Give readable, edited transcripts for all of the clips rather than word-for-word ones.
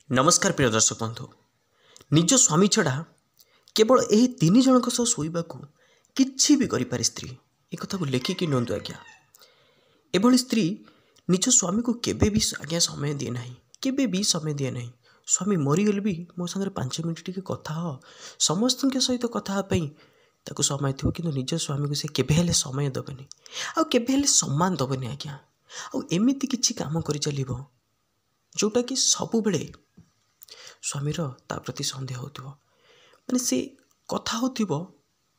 नमस्कार प्रिय दर्शक बंधु निज स्वामी छड़ा केवल यही तीन जनक सह शोवा किसी भी करें स्त्री एक कथा को लेखिकी नियंतु आज्ञा एभली स्त्री निज स्वामी को केवे भी आज्ञा समय दिए ना केवे भी समय दिए ना स्वामी मरीगले भी मो सागर 5 मिनट टी कथा हो समस्त सहित कथापी ताको समय थो कि निज स्वामी को से केवे समय दबनी आके सम्मान दबनी आज्ञा आमती किसी कम कर चलो जोटा कि सब बेले स्वामीर ता प्रति सन्देह हो माने से कथा हो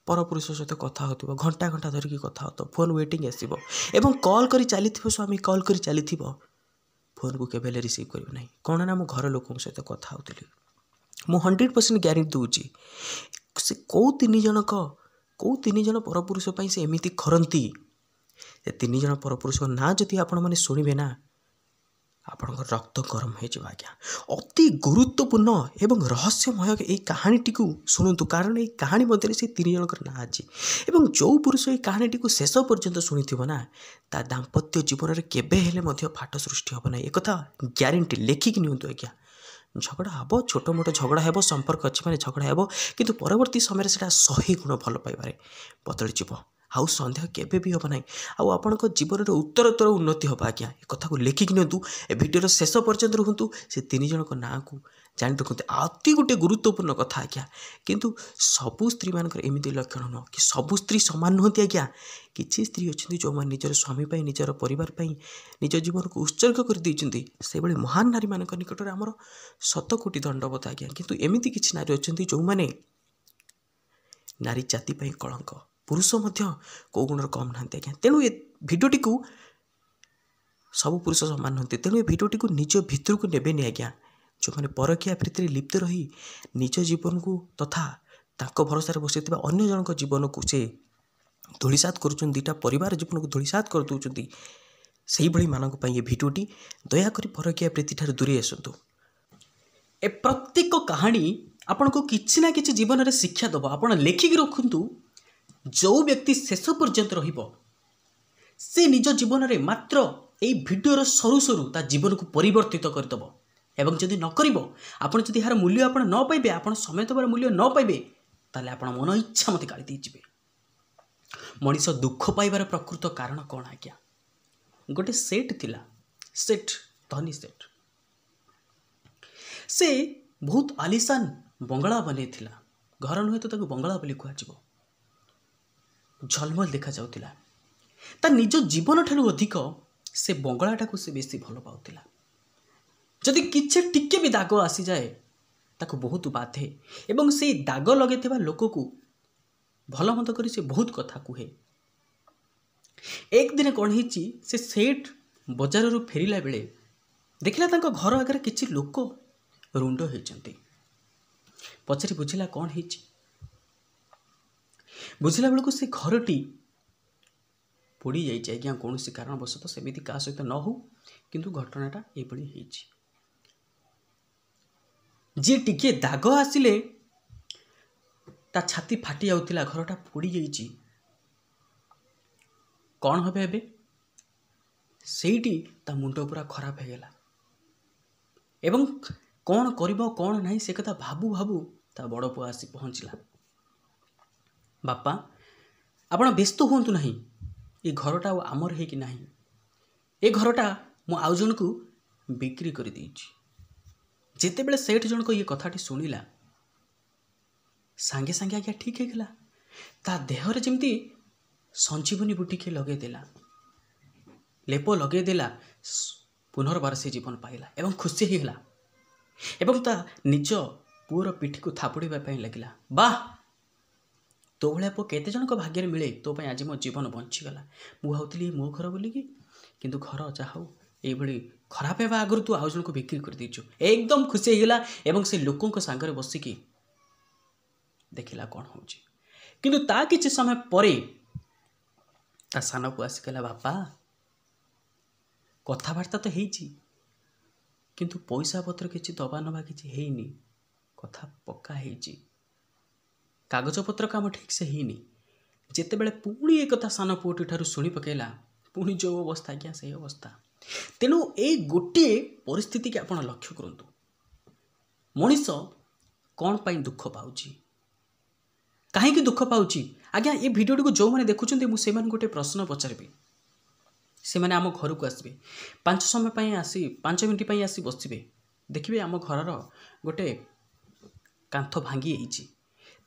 परपुरुष सहित कथा हो घंटा घंटा धरिकी कथा हो फोन वेटिंग आसो एवं कॉल कर चली स्वामी कॉल कर चली फोन को केवे रिसीव करना कौन ना मो घर लोक सहित कथा होती मु 100% ग्यारंटी दूची से कौ तीन जन परपुरुष से एमती करती तीन जन परपुरुष ना जदि आपण मैंने शुणे ना आपण रक्त गरम हो आज्ञा अति गुरुत्वपूर्ण एवं रहस्यमय ये कहानी टी शुणु कारण ये कहानी मध्य से 3 जनकर ना अच्छी एवं जो पुरुष ये कहानी टी शेष पर्यंत शुणी ना ता दाम्पत्य जीवन में केवे फाट सृष्टि हम ना एक ग्यारंटी लेखिकी नियंतु आज्ञा झगड़ा हम छोट मोट झगड़ा हे संपर्क अच्छी मैंने झगड़ा हे कि परवर्ती समय से 100 गुण भल पाइबार बदली जीव आउ सन्देह केवे भी हम ना आपण जीवन में उत्तरोत्तर उन्नति हम आज्ञा एक कथा को लेखिकी नियंतु ए भिडर शेष पर्यंत रुहतु से 3 जनक ना को जाणी रखते अति गोटे गुरुत्वपूर्ण कथा आज्ञा किंतु सबु स्त्री मानकर एमती लक्षण न कि सबु स्त्री सामान नुहति आज्ञा किसी स्त्री अच्छी जो मैंने निजर स्वामी निजर परिवार निज जीवन को उत्सर्ग कर देइछन्ती से बड़े महान नारी मान निकट में आमर 100 कोटी दंडवत आज्ञा किंतु एमती किसी नारी अच्छी जो मैंने नारी जाति कलंक पुरुष कौ गुण कम ना आज्ञा तेणु ये भिडटी को सब पुरुष सामान नुहति तेणु ये भिडटी को निज भितर को नेबेनि आज्ञा जो मैंने परकिया प्रीति लिप्त रही निज जीवन को तथा ताक भरोसा बसई अन्य जनक जीवन को से धूलिसात कर दुईटा परिवार जीवन को धूलिसात कर दौरान से भाई मानक ये भिडटी दयाकोरी परकिया प्रीति ठार दूरे आसतु ए प्रत्येक कहानी आपण को किसी ना किसी जीवन में शिक्षा दब आप लेखिकी रखु जो व्यक्ति शेष पर्यंत से निज जीवन में मात्र यही भिडर सरू सरू ता जीवन को परिवर्तित करदेव एवं जदि न करिवो आपण जदि यार मूल्य आपण न पाइबे आपण समय देवार मूल्य न पाइबे ताले आपण मन इच्छा मते गाली देजिबे मनीष दुख पाइबार प्रकृत कारण कौन आज्ञा गोटे सेठ थिला सेठ धनी सेठ से बहुत आलिशान बंगला बने थिला घर नुहे तो ताको बंगला बोली कहजिवो झलमल देखा जाउतिला ता निज जीवन ठारू अधिक से बंगलाटा को से बेसी भल पाउतिला जदि किसी टिके भी दाग आसी जाए ताको बहुत बाधे एवं से दाग लगे लोक को भल मंद कर से बहुत कथा कहे एक दिन कौन होची से सेठ बजार रू फेरिला बेले देखला तांको घर आगे किसी लोक रुंड होती पचारि बुझिला कौन होची बुझिला बेलू से घरटी पोड़ी जाइए आज्ञा कौन सी कारणवशतः सेमती क्या सहित न हो किंतु घटनाटा ये जी टिके दाग आसिले ता छाती फाटी जाउतिला घरटा पोड़ी जाइए कौन हे एबे सेठी ता मुंड पूरा खराब हो गला एवं कौन करिबो कौन नहीं से कथा भाबू भाबू ता बड़ पुआ आसी पहुँचला बापा आपण व्यस्त हूँ ना ये घरटा आमर है कि ना ये घरटा मु आउ जन को बिक्री कर देइछि जेते बेले सेठ जनक ये कथाटी शुणिला सांगे सांगे आज्ञा ठीक है ता देहरे जमती संजीवनी बुटी लगेदेला लेप लगेदेला पुनर्बार से जीवन पाइला एवं खुशी होगा एवं ता निज पुअर पिठी को थापुड़ा लगिला वाह तो भाया पुआ केते जनक भाग्य मिले तो आज मो जीवन बंचीगला मुझे भावुली मो घर बोलिकी किंतु घर जहाँ ये खराब होगा आगुरी तू आउ जन को बिक्री कर देचु एकदम खुशी होगा एवं से लोकों सांगरे बसिकी देखला कौन हो किंतु ता किछि समय परे ता सान को आसिकला बापा कथबार्ता तो होइछि किंतु पैसा पत्र किछि दबा नबा किछि हेइनी कथा पक्का होइछि कागज पत्र काम ठीक से ही जिते बड़े पुणी एक कथा सान पुओटी ठारू शुणी पकेला पुणी जो अवस्था आज्ञा से अवस्था तेणु ये गोटे परिस्थिति की आप लक्ष्य करूँ मनीष कौन पाई दुख पाउची कहीं दुख पाउची आज्ञा ये भिडियो को जो मैंने देखुं मुझे गोटे प्रश्न पचारि से मैंने आम घर को आसबे 5 समय पर आसी 5 मिनट पर आसी बसवे देखिए आम घर गोटे कांथ भांगी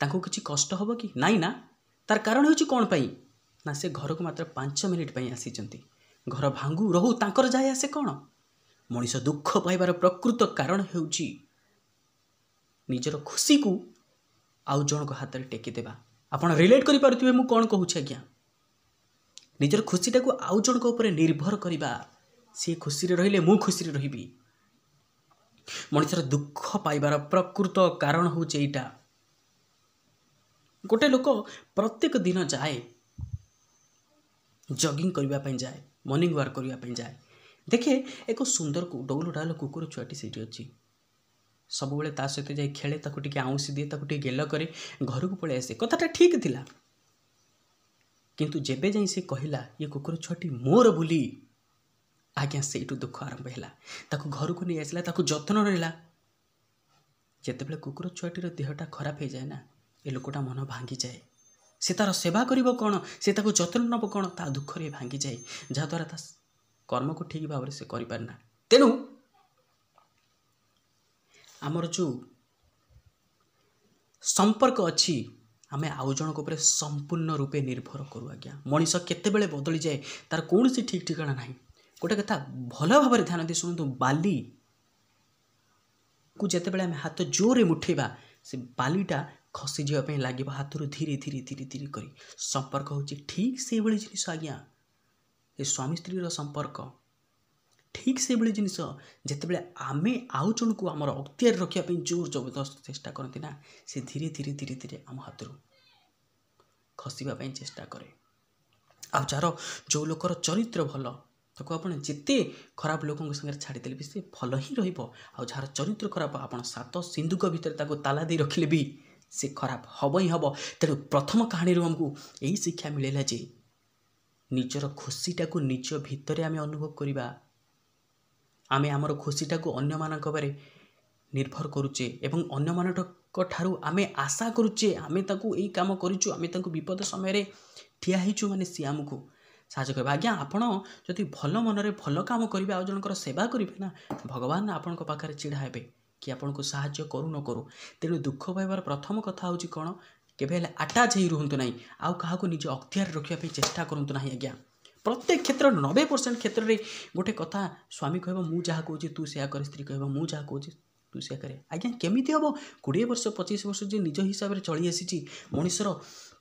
किसी कष्ट हम कि नाई ना तार कारण हो कौन पाई ना से घर को मात्र 5 मिनिट पर आसी घर भांगू रहू तांकर जाए आसे कौन मनीष दुख पाइबार प्रकृत कारण हो निजर खुशी को आउ जन को हाथ में टेकीदेवा आपड़ रिलेट करें मु कौन कहूँ आज्ञा निजर खुशीटा को आउ जन को ऊपर निर्भर करवा सी खुशी रहिले मु खुशी रही मनुष्यर दुख पाइबार प्रकृत कारण हूँ एटा गोटे लोक प्रत्येक दिन जाए जगिंग करने जाए मॉर्निंग वॉक करने जाए देखे एक सुंदर डौल डाल कुकुर छुआटी से अच्छी सब बेले ता सहित जाए खेले ताकू टिके आउंसी दिए ताकू टिके गेल करे घर को पलि आसे कथाटा ठीक थिला किंतु जेबे जाई से कहला ये कुकुर छुआटी मोर बोली आज्ञा से दुख आरंभ है ताकू घर को नहीं आसला ताकू जत्न रहा जिते कुकुर छुआटीर देहटा खराब हो जाए ना ये लोकटा मन भांगी जाए से तार सेवा करिबो कौन से ताकू जत्न नब कौन ता दुख रे भांगी जाए जहाँद्वारा ता कर्म को ठीक भाव से करि पारना तेणु आमर जो संपर्क अच्छी आमे आउ जन को संपूर्ण रूपे निर्भर करूँ आज्ञा मनीष केतेबेले बदली जाए तार कौन सी ठीक ठिकाना ना गोटे कथा भल भाव ध्यान दे शुणु बाली को जितेबाला आम हाथ जोरे मुठेबा से बालीटा खसी जावाई लगे हाथ धीरे धीरे धीरे धीरे कर संपर्क हूँ ठीक से भाई जिनिस आज्ञा ये स्वामी स्त्री संपर्क ठीक से भाई जिनिस जितेबाला आम आउ जन को आम अख्तियार रखापी जोर जबरदस्त चेष्टा करती ना से धीरे धीरे धीरे धीरे आम हाथ खसवाई चेष्टा करे आ जार जो लोकर चरित्र भल ताको आपण जिते खराब लोकों संगे छाड़ीदे भी से भल ही जार चरित्र खराब आप 7 सिंधुक भितर ताको ताला दे रखिले भी से खराब हम ही हम तेणु प्रथम कहानी आमको यही शिक्षा मिलेला जे निजर खुशीटा को निज भितर आम अनुभव करवा आमे आमर खुशीटा को अन्य मानक बारे निर्भर करुचे एवं अन्य मानक ठारू आमे आशा करुचे आमे ताकू एई काम करिचु आमे ताकू विपद समय रे ठिया हिचु माने सी आमको साहाଯ୍ୟ करबा आज्ञा आपण जदि भल मनरे भल काम करिवे आ जनकर सेवा करिवे ना भगवान आपण को पाखरे चिड़ा हेबे कि आपण को साहाଯ୍य करू न करू तेणु दुख पाइबार प्रथम कथा होची कोन केबे अटैच ही रुहंतु नाही आउ काहा को निज अख्तियार रखिया पे चेष्टा करंतु नाही आज्ञा प्रत्येक क्षेत्र 90% क्षेत्र रे गोटे कथा स्वामी कहबो मु जहा कहूची तू सेया कर स्त्री कहबो मु जहा कहूची तू सेया करे आज्ञा केमिति हबो 20 वर्ष 25 वर्ष जे निज हिसाब रे चली आसीची मनुष्यर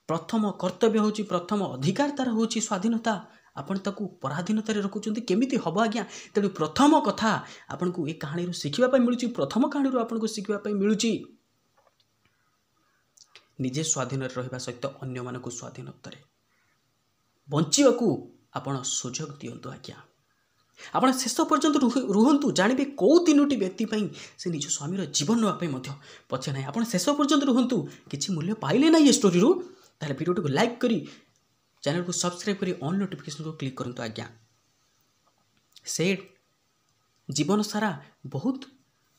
प्रथम कर्तव्य होची प्रथम अधिकार तार होची स्वाधीनता आपण ताकू पराधीनता रे रखुचंती केमिति हबो आज्ञा तेणु प्रथम कथा आपण को ए कहानी रो सिखिबा पय मिलुची प्रथम कहानी रो आपण को सिखिबा पय मिलुची निजे स्वाधीन रहिबा सहित अन्य मानकु स्वाधीनता रे बंचिबाकू आपण सुजोग दियंतु आज्ञा आपण शेष पर्यंत रुहंतु जानिबे को 3टी व्यक्ति पई से निज स्वामीर जीवन नापे मध्य पछे नाही आपण शेष पर्यंत रुहंतु किछि मूल्य पाइले नाही ए स्टोरी रो ताले वीडियो को लाइक करी चैनल को सब्सक्राइब करी ऑन नोटिफिकेशन को क्लिक करंतु आज्ञा से जीवन सारा बहुत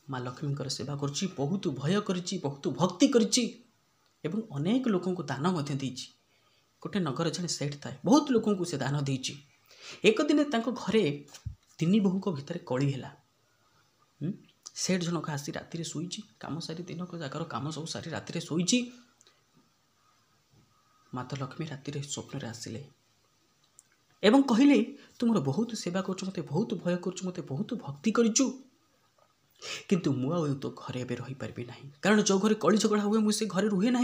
माँ लक्ष्मी सेवा करछि बहुत भय करछि बहुत भक्ति करछि एवं अनेक लोगों को दान मध्य देछि गोटे नगर जने सेठ थाए बहुत लोगों को से दान देछि एक दिन तांको घरे 3 बहु भितर कली है सेठ जनक आसी राति शोची कम सारी दिन जगार कम सब सारी राति शोची माता लक्ष्मी राति स्वप्न आसिले एवं कहले तुम बहुत सेवा कर मत बहुत भय कर मत बहुत भक्ति करिचु किंतु मु तो घरे एवं रही पारि ना कारण जो घरे कली झगड़ा हुए मुझे घरे रुहे ना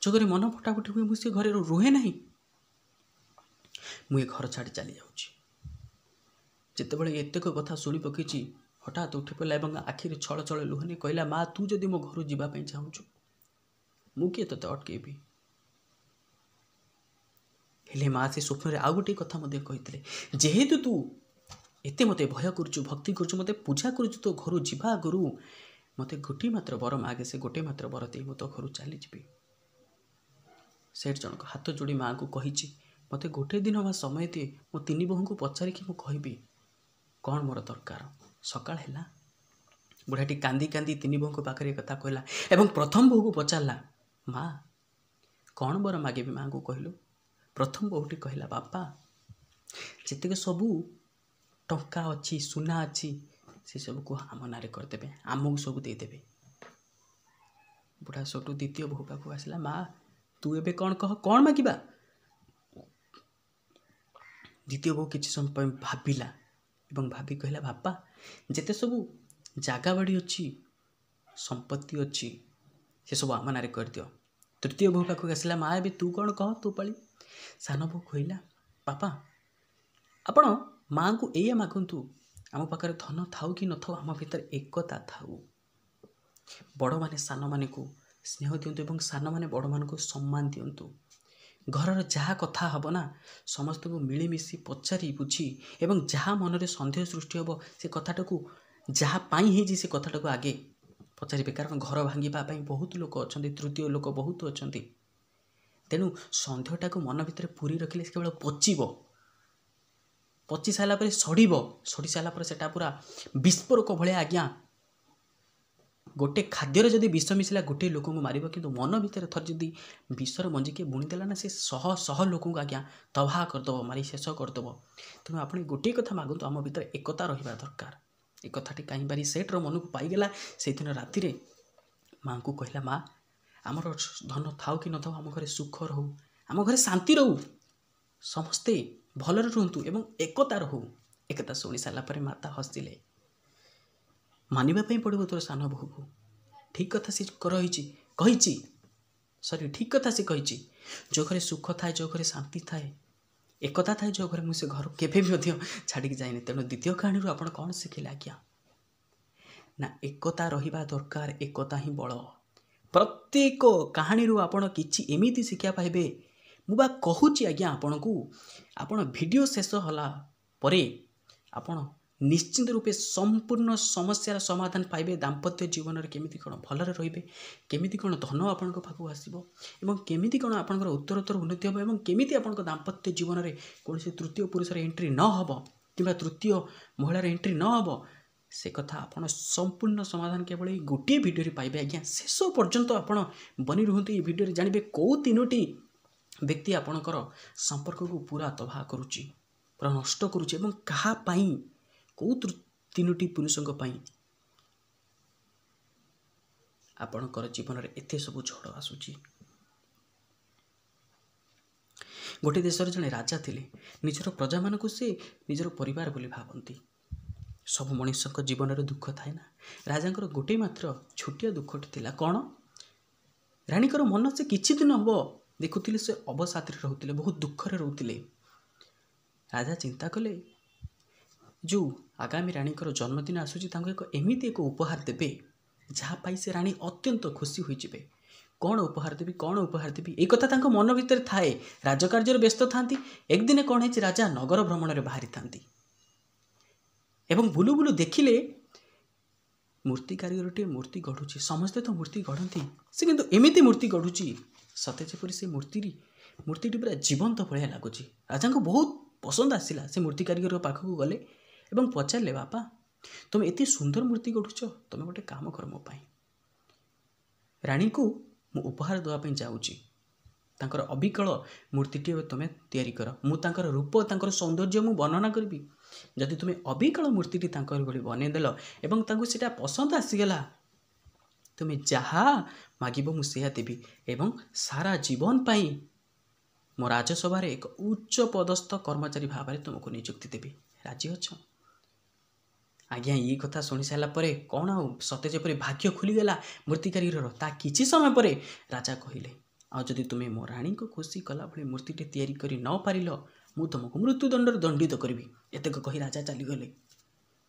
जो घरे मन फटाफटी हुए मुझे घरे रुहे ना मुझे घर छाड़ी चली जाऊँगी जितेबाला एतक कथा शुणी पकई हठात उठी पड़ा और आखिरी छल छल लुहनी कहला माँ तू जदि मो घर जावाई चाहूँ मु किए ते अटकेबी हेले माँ से स्वप्न आउ गोटे कथा कहते जेहेतु तू एत मत भय करुचु भक्ति करुचु मत पूजा करुचु तो घर जावा आगु मत गोटे मात्र बर मागे से गोटे मात्र बर दे तो घर चली जी सेठ जनक हाथ जोड़ी माँ को कही मत गोटे दिन वा समय दिए मो 3 बहु को पचारिकी मु कहबी कौन मोर दरकार सकाळ है ବୁଢ଼ାଟି କାନ୍ଦି କାନ୍ଦି ତିନି ବୋହୂଙ୍କ ପାଖରେ କଥା କହିଲା ଏବଂ ପ୍ରଥମ ବୋହୂକୁ ପଚାରିଲା, ମା କ'ଣ ବର ମାଗିବି ମାଆଙ୍କୁ କହିଲୁ? ପ୍ରଥମ ବୋହୂଟି କହିଲା, ବାପା ଯେତିକି ସବୁ ଟଙ୍କା ଅଛି ସୁନା ଅଛି ସେସବୁକୁ ଆମ ନାଁରେ କରିଦେବେ, ଆମକୁ ସବୁ ଦେଇଦେବେ। ବୁଢ଼ା ସେଠୁ ଦ୍ୱିତୀୟ ବୋହୂ ପାଖକୁ ଆସିଲା, ମା ତୁ ଏବେ କ'ଣ କହ, କ'ଣ ମାଗିବା? ଦ୍ୱିତୀୟ ବୋହୂ କିଛି ସମୟ ପାଇଁ ଭାବିଲା ଏବଂ ଭାବି କହିଲା, ବାପା ଯେତେ ସବୁ ଜାଗା ବାଡ଼ି ଅଛି ସମ୍ପତ୍ତି ଅଛି ସେସବୁ ଆମ ନାଁରେ କରିଦିଅ। ତୃତୀୟ ବୋହୂ ପାଖକୁ ଆସିଲା, ମା ଏବେ ତୁ କ'ଣ କହ, ତୁ ପାଳି। ସାନ ବୋହୂ କହିଲା, ବାପା ଆପଣ ମାଆଙ୍କୁ ଏଇଆ ମାଗନ୍ତୁ, ଆମ ପାଖରେ ଧନ ଥାଉ କି ନଥାଉ ଆମ ଭିତରେ ଏକତା ଥାଉ। ବଡ଼ମାନେ ସାନମାନଙ୍କୁ ସ୍ନେହ ଦିଅନ୍ତୁ ଏବଂ ସାନମାନେ ବଡ଼ମାନଙ୍କୁ ସମ୍ମାନ ଦିଅନ୍ତୁ। ଘରର ଯାହା କଥା ହେବ ନା ସମସ୍ତଙ୍କୁ ମିଳିମିଶି ପଚାରି ବୁଝି ଏବଂ ଯାହା ମନରେ ସନ୍ଦେହ ସୃଷ୍ଟି ହେବ ସେ କଥାଟାକୁ ଯାହା ପାଇଁ ହେଇଛି ସେ କଥାଟାକୁ ଆଗେ ପଚାରିବେ, କାରଣ ଘର ଭାଙ୍ଗିବା ପାଇଁ ବହୁତ ଲୋକ ଅଛନ୍ତି, ତୃତୀୟ ଲୋକ ବହୁତ ଅଛନ୍ତି। ତେଣୁ ସନ୍ଦେହଟାକୁ ମନ ଭିତରେ ପୁରି ରଖିଲେ ସେ କେବଳ ପଚି ସାରିଲା ପରେ ସଢ଼ି ସାରିଲା ପରେ ସେଟା ପୁରା ବିସ୍ଫୋରକ ଭଳିଆ ଆଜ୍ଞା, ଗୋଟେ ଖାଦ୍ୟରେ ଯଦି ବିଷ ମିଶିଲା ଗୋଟିଏ ଲୋକଙ୍କୁ ମାରିବ, କିନ୍ତୁ ମନ ଭିତରେ ଥରେ ଯଦି ବିଷର ମଞ୍ଜିକି ବୁଣିଦେଲା ନା ସେ ଶହ ଲୋକଙ୍କୁ ଆଜ୍ଞା ତବାହ କରିଦେବ, ମାରି ଶେଷ କରିଦେବ। ତେଣୁ ଆପଣ ଗୋଟିଏ କଥା ମାଗନ୍ତୁ, ଆମ ଭିତରେ ଏକତା ରହିବା ଦରକାର। ଏ କଥାଟି କାହିଁ ବାରି ସେଠର ମନକୁ ପାଇଗଲା। ସେଇଦିନ ରାତିରେ ମାଆଙ୍କୁ କହିଲା, ମା ଆମର ଧନ ଥାଉ କି ନଥାଉ ଆମ ଘରେ ସୁଖ ରହୁ, ଆମ ଘରେ ଶାନ୍ତି ରହୁ, ସମସ୍ତେ ଭଲରେ ରୁହନ୍ତୁ ଏବଂ ଏକତା ରହୁ। ଏକଥା ଶୁଣି ସାରିଲା ପରେ ମାତା ହସିଲେ। ମାନିବା ପାଇଁ ପଡ଼ିବ ତୋର ସାନ ବୋହୂକୁ, ଠିକ୍ କଥା ସେ କହିଛି। ଠିକ୍ କଥା ସେ କହିଛି। ଯେଉଁ ଘରେ ସୁଖ ଥାଏ, ଯେଉଁ ଘରେ ଶାନ୍ତି ଥାଏ, ଏକତା ଥାଏ, ଯେଉଁ ଘରେ ମୁଁ ସେ ଘର କେବେ ବି ମଧ୍ୟ ଛାଡ଼ିକି ଯାଇନି। ତେଣୁ ଦ୍ୱିତୀୟ କାହାଣୀରୁ ଆପଣ କ'ଣ ଶିଖିଲେ ଆଜ୍ଞା? ନା ଏକତା ରହିବା ଦରକାର, ଏକତା ହିଁ ବଳ। ପ୍ରତ୍ୟେକ କାହାଣୀରୁ ଆପଣ କିଛି ଏମିତି ଶିକ୍ଷା ପାଇବେ। ମୁଁ ବା କହୁଛି ଆଜ୍ଞା ଆପଣଙ୍କୁ, ଆପଣ ଭିଡ଼ିଓ ଶେଷ ହେଲା ପରେ ଆପଣ ନିଶ୍ଚିନ୍ତ ରୂପେ ସମ୍ପୂର୍ଣ୍ଣ ସମସ୍ୟାର ସମାଧାନ ପାଇବେ। ଦାମ୍ପତ୍ୟ ଜୀବନରେ କେମିତି କ'ଣ ଭଲରେ ରହିବେ, କେମିତି କ'ଣ ଧନ ଆପଣଙ୍କ ପାଖକୁ ଆସିବ ଏବଂ କେମିତି କ'ଣ ଆପଣଙ୍କର ଉତ୍ତରୋତ୍ତର ଉନ୍ନତି ହେବ ଏବଂ କେମିତି ଆପଣଙ୍କ ଦାମ୍ପତ୍ୟ ଜୀବନରେ କୌଣସି ତୃତୀୟ ପୁରୁଷର ଏଣ୍ଟ୍ରି ନ ହେବ କିମ୍ବା ତୃତୀୟ ମହିଳାର ଏଣ୍ଟ୍ରି ନ ହେବ, ସେ କଥା ଆପଣ ସମ୍ପୂର୍ଣ୍ଣ ସମାଧାନ କେବଳ ଏଇ ଗୋଟିଏ ଭିଡ଼ିଓରେ ପାଇବେ ଆଜ୍ଞା। ଶେଷ ପର୍ଯ୍ୟନ୍ତ ଆପଣ ବନି ରୁହନ୍ତୁ ଏହି ଭିଡ଼ିଓରେ, ଜାଣିବେ କେଉଁ ତିନୋଟି ବ୍ୟକ୍ତି ଆପଣଙ୍କର ସମ୍ପର୍କକୁ ପୁରା ତବାହ କରୁଛି, ପୁରା ନଷ୍ଟ କରୁଛି ଏବଂ କାହା ପାଇଁ, କେଉଁ ତିନୋଟି ପୁରୁଷଙ୍କ ପାଇଁ ଆପଣଙ୍କର ଜୀବନରେ ଏତେ ସବୁ ଝଡ଼ ଆସୁଛି। ଗୋଟିଏ ଦେଶରେ ଜଣେ ରାଜା ଥିଲେ। ନିଜର ପ୍ରଜାମାନଙ୍କୁ ସେ ନିଜର ପରିବାର ବୋଲି ଭାବନ୍ତି। ସବୁ ମଣିଷଙ୍କ ଜୀବନରେ ଦୁଃଖ ଥାଏ ନା। ରାଜାଙ୍କର ଗୋଟିଏ ମାତ୍ର ଛୋଟିଆ ଦୁଃଖଟି ଥିଲା। କ'ଣ? ରାଣୀଙ୍କର ମନ ସେ କିଛି ଦିନ ହେବ ଦେଖୁଥିଲେ ସେ ଅବସାଦରେ ରହୁଥିଲେ, ବହୁତ ଦୁଃଖରେ ରହୁଥିଲେ। ରାଜା ଚିନ୍ତା କଲେ, ଯେଉଁ ଆଗାମୀ ରାଣୀଙ୍କର ଜନ୍ମଦିନ ଆସୁଛି ତାଙ୍କୁ ଏମିତି ଏକ ଉପହାର ଦେବେ ଯାହା ପାଇ ସେ ରାଣୀ ଅତ୍ୟନ୍ତ ଖୁସି ହୋଇଯିବେ। କ'ଣ ଉପହାର ଦେବି ଏଇ କଥା ତାଙ୍କ ମନ ଭିତରେ ଥାଏ। ରାଜକାର୍ଯ୍ୟରେ ବ୍ୟସ୍ତ ଥାନ୍ତି। একদিনে କ'ଣ ହେଇଛି, ରାଜା ନଗର ଭ୍ରମଣରେ ବାହାରିଥାନ୍ତି ଏବଂ ବୁଲୁ ବୁଲୁ ଦେଖିଲେ ମୂର୍ତ୍ତି କାରିଗରଟିଏ ମୂର୍ତ୍ତି ଗଢ଼ୁଛି। ସମସ୍ତେ ତ ମୂର୍ତ୍ତି ଗଢ଼ନ୍ତି, ସେ କିନ୍ତୁ ଏମିତି ମୂର୍ତ୍ତି ଗଢ଼ୁଛି ସତେ ଯେପରି ସେ ମୂର୍ତ୍ତିଟି ପୁରା ଜୀବନ୍ତ ଭଳିଆ ଲାଗୁଛି। ରାଜାଙ୍କୁ ବହୁତ ପସନ୍ଦ ଆସିଲା। ସେ ମୂର୍ତ୍ତି କାରିଗର ପାଖକୁ ଗଲେ ଏବଂ ପଚାରିଲେ, ବାପା ତୁମେ ଏତେ ସୁନ୍ଦର ମୂର୍ତ୍ତି ଗଢ଼ୁଛ, ତୁମେ ଗୋଟେ କାମ କର, ମୋ ପାଇଁ ରାଣୀଙ୍କୁ ମୁଁ ଉପହାର ଦେବା ପାଇଁ ଯାଉଛି। ତାଙ୍କର ଅବିକଳ ମୂର୍ତ୍ତିଟି ତୁମେ ତିଆରି କର। ମୁଁ ତାଙ୍କର ରୂପ, ତାଙ୍କର ସୌନ୍ଦର୍ଯ୍ୟ ମୁଁ ବର୍ଣ୍ଣନା କରିବି। ଯଦି ତୁମେ ଅବିକଳ ମୂର୍ତ୍ତିଟି ତାଙ୍କର ଭଳି ବନେଇଦେଲ ଏବଂ ତାଙ୍କୁ ସେଇଟା ପସନ୍ଦ ଆସିଗଲା, ତୁମେ ଯାହା ମାଗିବ ମୁଁ ସେଇଆ ଦେବି ଏବଂ ସାରା ଜୀବନ ପାଇଁ ମୋ ରାଜସଭାରେ ଏକ ଉଚ୍ଚ ପଦସ୍ଥ କର୍ମଚାରୀ ଭାବରେ ତୁମକୁ ନିଯୁକ୍ତି ଦେବି। ରାଜି ଅଛ? ଆଜ୍ଞା ଏଇ କଥା ଶୁଣି ସାରିଲା ପରେ କ'ଣ ଆଉ ସତେ ଯେପରି ଭାଗ୍ୟ ଖୋଲିଗଲା ମୂର୍ତ୍ତି କାରିଗରର। ତା କିଛି ସମୟ ପରେ ରାଜା କହିଲେ, ଆଉ ଯଦି ତୁମେ ମୋ ରାଣୀଙ୍କୁ ଖୁସି କଲା ଭଳି ମୂର୍ତ୍ତିଟି ତିଆରି କରି ନ ପାରିଲ, ମୁଁ ତୁମକୁ ମୃତ୍ୟୁଦଣ୍ଡରେ ଦଣ୍ଡିତ କରିବି। ଏତକ କହି ରାଜା ଚାଲିଗଲେ।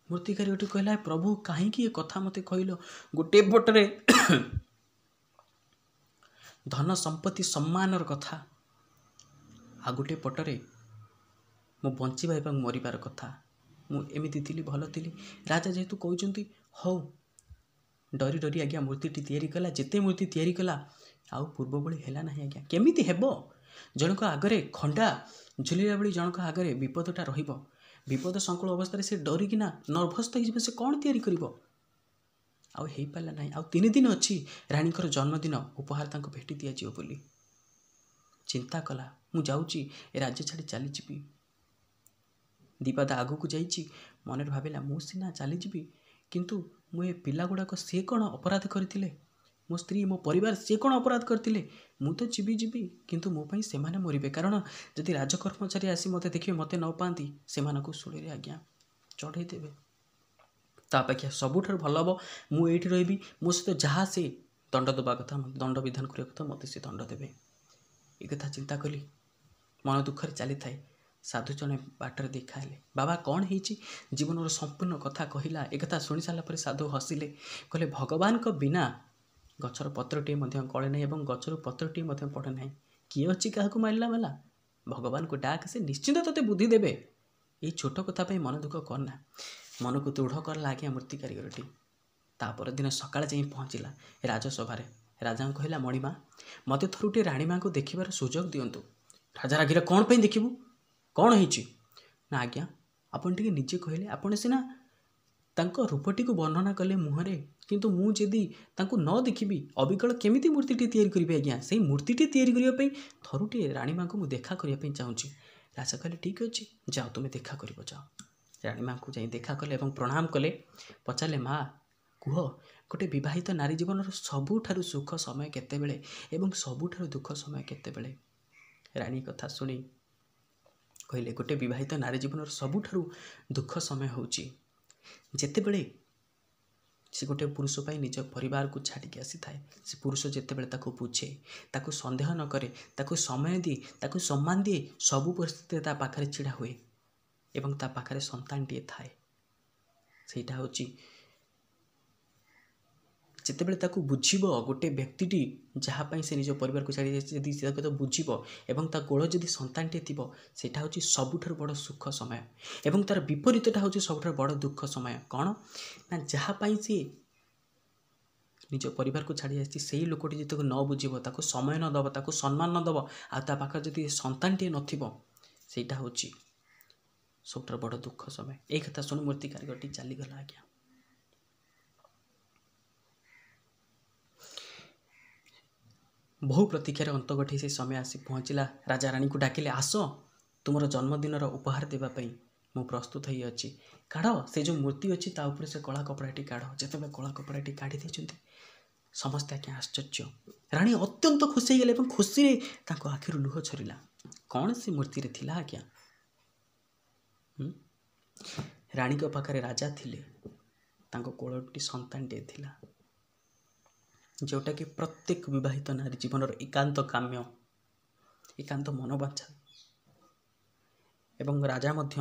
ମୂର୍ତ୍ତି କାରିଗରଟି କହିଲା, ପ୍ରଭୁ କାହିଁକି ଏ କଥା ମୋତେ କହିଲ? ଗୋଟିଏ ପଟରେ ଧନ ସମ୍ପତ୍ତି ସମ୍ମାନର କଥା, ଆଉ ଗୋଟିଏ ପଟରେ ମୁଁ ବଞ୍ଚିବା ଏବଂ ମରିବାର କଥା। ମୁଁ ଏମିତି ଥିଲି, ଭଲ ଥିଲି। ରାଜା ଯେହେତୁ କହୁଛନ୍ତି, ହଉ। ଡରି ଡରି ଆଜ୍ଞା ମୂର୍ତ୍ତିଟି ତିଆରି କଲା। ଯେତେ ମୂର୍ତ୍ତି ତିଆରି କଲା ଆଉ ପୂର୍ବ ଭଳି ହେଲା ନାହିଁ ଆଜ୍ଞା। କେମିତି ହେବ? ଜଣଙ୍କ ଆଗରେ ଖଣ୍ଡା ଝୁଲିଲା ଭଳି ଜଣଙ୍କ ଆଗରେ ବିପଦଟା ରହିବ। ବିପଦ ସଂକୁଳ ଅବସ୍ଥାରେ ସେ ଡରିକିନା ନର୍ଭସ୍ ହେଇଯିବ। ସେ କ'ଣ ତିଆରି କରିବ? ଆଉ ହେଇପାରିଲା ନାହିଁ। ଆଉ 3 ଦିନ ଅଛି ରାଣୀଙ୍କର ଜନ୍ମଦିନ, ଉପହାର ତାଙ୍କୁ ଭେଟି ଦିଆଯିବ ବୋଲି। ଚିନ୍ତା କଲା, ମୁଁ ଯାଉଛି ଏ ରାଜ୍ୟ ଛାଡ଼ି ଚାଲିଯିବି। ଦିପାଦ ଆଗକୁ ଯାଇଛି, ମନରେ ଭାବିଲା ମୁଁ ସିନା ଚାଲିଯିବି, କିନ୍ତୁ ମୁଁ ଏ ପିଲାଗୁଡ଼ାକ ସିଏ କ'ଣ ଅପରାଧ କରିଥିଲେ? ମୋ ସ୍ତ୍ରୀ, ମୋ ପରିବାର ସିଏ କ'ଣ ଅପରାଧ କରିଥିଲେ? ମୁଁ ତ ଯିବି, କିନ୍ତୁ ମୋ ପାଇଁ ସେମାନେ ମରିବେ। କାରଣ ଯଦି ରାଜକର୍ମଚାରୀ ଆସି ମୋତେ ଦେଖିବେ, ମୋତେ ନ ପାଆନ୍ତି, ସେମାନଙ୍କୁ ଶୂଳିରେ ଆଜ୍ଞା ଚଢ଼େଇ ଦେବେ। ତା ଅପେକ୍ଷା ସବୁଠାରୁ ଭଲ ହେବ ମୁଁ ଏଇଠି ରହିବି। ମୋ ସହିତ ଯାହା ସେ ଦଣ୍ଡ ଦେବା କଥା, ଦଣ୍ଡ ବିଧାନ କରିବା କଥା, ମୋତେ ସେ ଦଣ୍ଡ ଦେବେ। ଏ କଥା ଚିନ୍ତା କଲି, ମନ ଦୁଃଖରେ ଚାଲିଥାଏ। ସାଧୁ ଜଣେ ବାଟରେ ଦେଖା ହେଲେ। ବାବା କ'ଣ ହେଇଛି? ଜୀବନର ସମ୍ପୂର୍ଣ୍ଣ କଥା କହିଲା। ଏକଥା ଶୁଣି ସାରିଲା ପରେ ସାଧୁ ହସିଲେ, କହିଲେ ଭଗବାନଙ୍କ ବିନା ଗଛର ପତ୍ରଟିଏ ମଧ୍ୟ ଗଳେ ନାହିଁ ଏବଂ ଗଛରୁ ପତ୍ରଟିଏ ମଧ୍ୟ ପଡ଼େ ନାହିଁ। କିଏ ଅଛି କାହାକୁ ମାରିଲା ବାଲା? ଭଗବାନଙ୍କୁ ଡାକ, ସେ ନିଶ୍ଚିନ୍ତ ତୋତେ ବୁଦ୍ଧି ଦେବେ। ଏଇ ଛୋଟ କଥା ପାଇଁ ମନ ଦୁଃଖ କରନା। ମନକୁ ଦୃଢ଼ କଲା ଆଜ୍ଞା ମୂର୍ତ୍ତି କାରିଗରଟି। ତା ପରଦିନ ସକାଳେ ଯାଇ ପହଞ୍ଚିଲା ରାଜସଭାରେ। ରାଜାଙ୍କୁ କହିଲା, ମଣିମା, ମୋତେ ଥରୁଟିଏ ରାଣୀମାଙ୍କୁ ଦେଖିବାର ସୁଯୋଗ ଦିଅନ୍ତୁ। ରାଜା ରାଗିଲେ, କ'ଣ ପାଇଁ ଦେଖିବୁ? କ'ଣ ହେଇଛି? ନା ଆଜ୍ଞା, ଆପଣ ଟିକେ ନିଜେ କହିଲେ। ଆପଣ ସିନା ତାଙ୍କ ରୂପଟିକୁ ବର୍ଣ୍ଣନା କଲେ ମୁହଁରେ, କିନ୍ତୁ ମୁଁ ଯଦି ତାଙ୍କୁ ନ ଦେଖିବି ଅବିକଳ କେମିତି ମୂର୍ତ୍ତିଟି ତିଆରି କରିବି ଆଜ୍ଞା? ସେଇ ମୂର୍ତ୍ତିଟି ତିଆରି କରିବା ପାଇଁ ଥରୁଟିଏ ରାଣୀମାଙ୍କୁ ମୁଁ ଦେଖା କରିବା ପାଇଁ ଚାହୁଁଛି। ରାଜା କହିଲେ, ଠିକ୍ ଅଛି, ଯାଅ ତୁମେ ଦେଖା କରିବ, ଯାଅ। ରାଣୀମାଙ୍କୁ ଯାଇ ଦେଖା କଲେ ଏବଂ ପ୍ରଣାମ କଲେ। ପଚାରିଲେ, ମା କୁହ, ଗୋଟେ ବିବାହିତ ନାରୀ ଜୀବନର ସବୁଠାରୁ ସୁଖ ସମୟ କେତେବେଳେ ଏବଂ ସବୁଠାରୁ ଦୁଃଖ ସମୟ କେତେବେଳେ? ରାଣୀ କଥା ଶୁଣି କହିଲେ, ଗୋଟେ ବିବାହିତ ନାରୀ ଜୀବନର ସବୁଠାରୁ ଦୁଃଖ ସମୟ ହେଉଛି ଯେତେବେଳେ ସେ ଗୋଟେ ପୁରୁଷ ପାଇଁ ନିଜ ପରିବାରକୁ ଛାଡ଼ିକି ଆସିଥାଏ। ସେ ପୁରୁଷ ଯେତେବେଳେ ତାକୁ ବୁଝେ, ତାକୁ ସନ୍ଦେହ ନ କରେ, ତାକୁ ସମୟ ଦିଏ, ତାକୁ ସମ୍ମାନ ଦିଏ, ସବୁ ପରିସ୍ଥିତିରେ ତା ପାଖରେ ଛିଡ଼ା ହୁଏ ଏବଂ ତା ପାଖରେ ସନ୍ତାନଟିଏ ଥାଏ। ସେଇଟା ହେଉଛି ଯେତେବେଳେ ତାକୁ ବୁଝିବ ଗୋଟେ ବ୍ୟକ୍ତିଟି ଯାହା ପାଇଁ ସେ ନିଜ ପରିବାରକୁ ଛାଡ଼ି ଯାଇଛି, ଯଦି ସେ ତାକୁ ବୁଝିବ ଏବଂ ତା କୋଳ ଯଦି ସନ୍ତାନଟିଏ ଥିବ, ସେଇଟା ହେଉଛି ସବୁଠାରୁ ବଡ଼ ସୁଖ ସମୟ। ଏବଂ ତାର ବିପରୀତଟା ହେଉଛି ସବୁଠାରୁ ବଡ଼ ଦୁଃଖ ସମୟ। କ'ଣ ନା, ଯାହା ପାଇଁ ସିଏ ନିଜ ପରିବାରକୁ ଛାଡ଼ି ଆସିଛି, ସେଇ ଲୋକଟି ଯେତେବେଳେ ନ ବୁଝିବ, ତାକୁ ସମୟ ନ ଦେବ, ତାକୁ ସମ୍ମାନ ନ ଦେବ, ଆଉ ତା ପାଖରେ ଯଦି ସନ୍ତାନଟିଏ ନଥିବ, ସେଇଟା ହେଉଛି ସବୁଠାରୁ ବଡ଼ ଦୁଃଖ ସମୟ। ଏଇ କଥା ଶୁଣି ମୂର୍ତ୍ତି କାରିଗରଟି ଚାଲିଗଲା ଆଜ୍ଞା। ବହୁ ପ୍ରତୀକ୍ଷାରେ ଅନ୍ତ ଘଟି ସେ ସମୟ ଆସି ପହଞ୍ଚିଲା। ରାଜା ରାଣୀଙ୍କୁ ଡାକିଲେ, ଆସ, ତୁମର ଜନ୍ମଦିନର ଉପହାର ଦେବା ପାଇଁ ମୁଁ ପ୍ରସ୍ତୁତ ହେଇ ଅଛି। କାଢ଼, ସେ ଯେଉଁ ମୂର୍ତ୍ତି ଅଛି ତା ଉପରେ ସେ କଳା କପଡ଼ାଟି କାଢ଼। ଯେତେବେଳେ କଳା କପଡ଼ାଟି କାଢ଼ି ଦେଇଛନ୍ତି, ସମସ୍ତେ ଆଜ୍ଞା ଆଶ୍ଚର୍ଯ୍ୟ। ରାଣୀ ଅତ୍ୟନ୍ତ ଖୁସି ହେଇଗଲେ ଏବଂ ଖୁସିରେ ତାଙ୍କ ଆଖିରୁ ଲୁହ ଝରିଲା। କ'ଣ ସେ ମୂର୍ତ୍ତିରେ ଥିଲା ଆଜ୍ଞା? ରାଣୀଙ୍କ ପାଖରେ ରାଜା ଥିଲେ, ତାଙ୍କ କୋଳଟି ସନ୍ତାନଟିଏ ଥିଲା, ଯେଉଁଟାକି ପ୍ରତ୍ୟେକ ବିବାହିତ ନାରୀ ଜୀବନର ଏକାନ୍ତ କାମ୍ୟ, ଏକାନ୍ତ ମନବାଞ୍ଛା। ଏବଂ ରାଜା ମଧ୍ୟ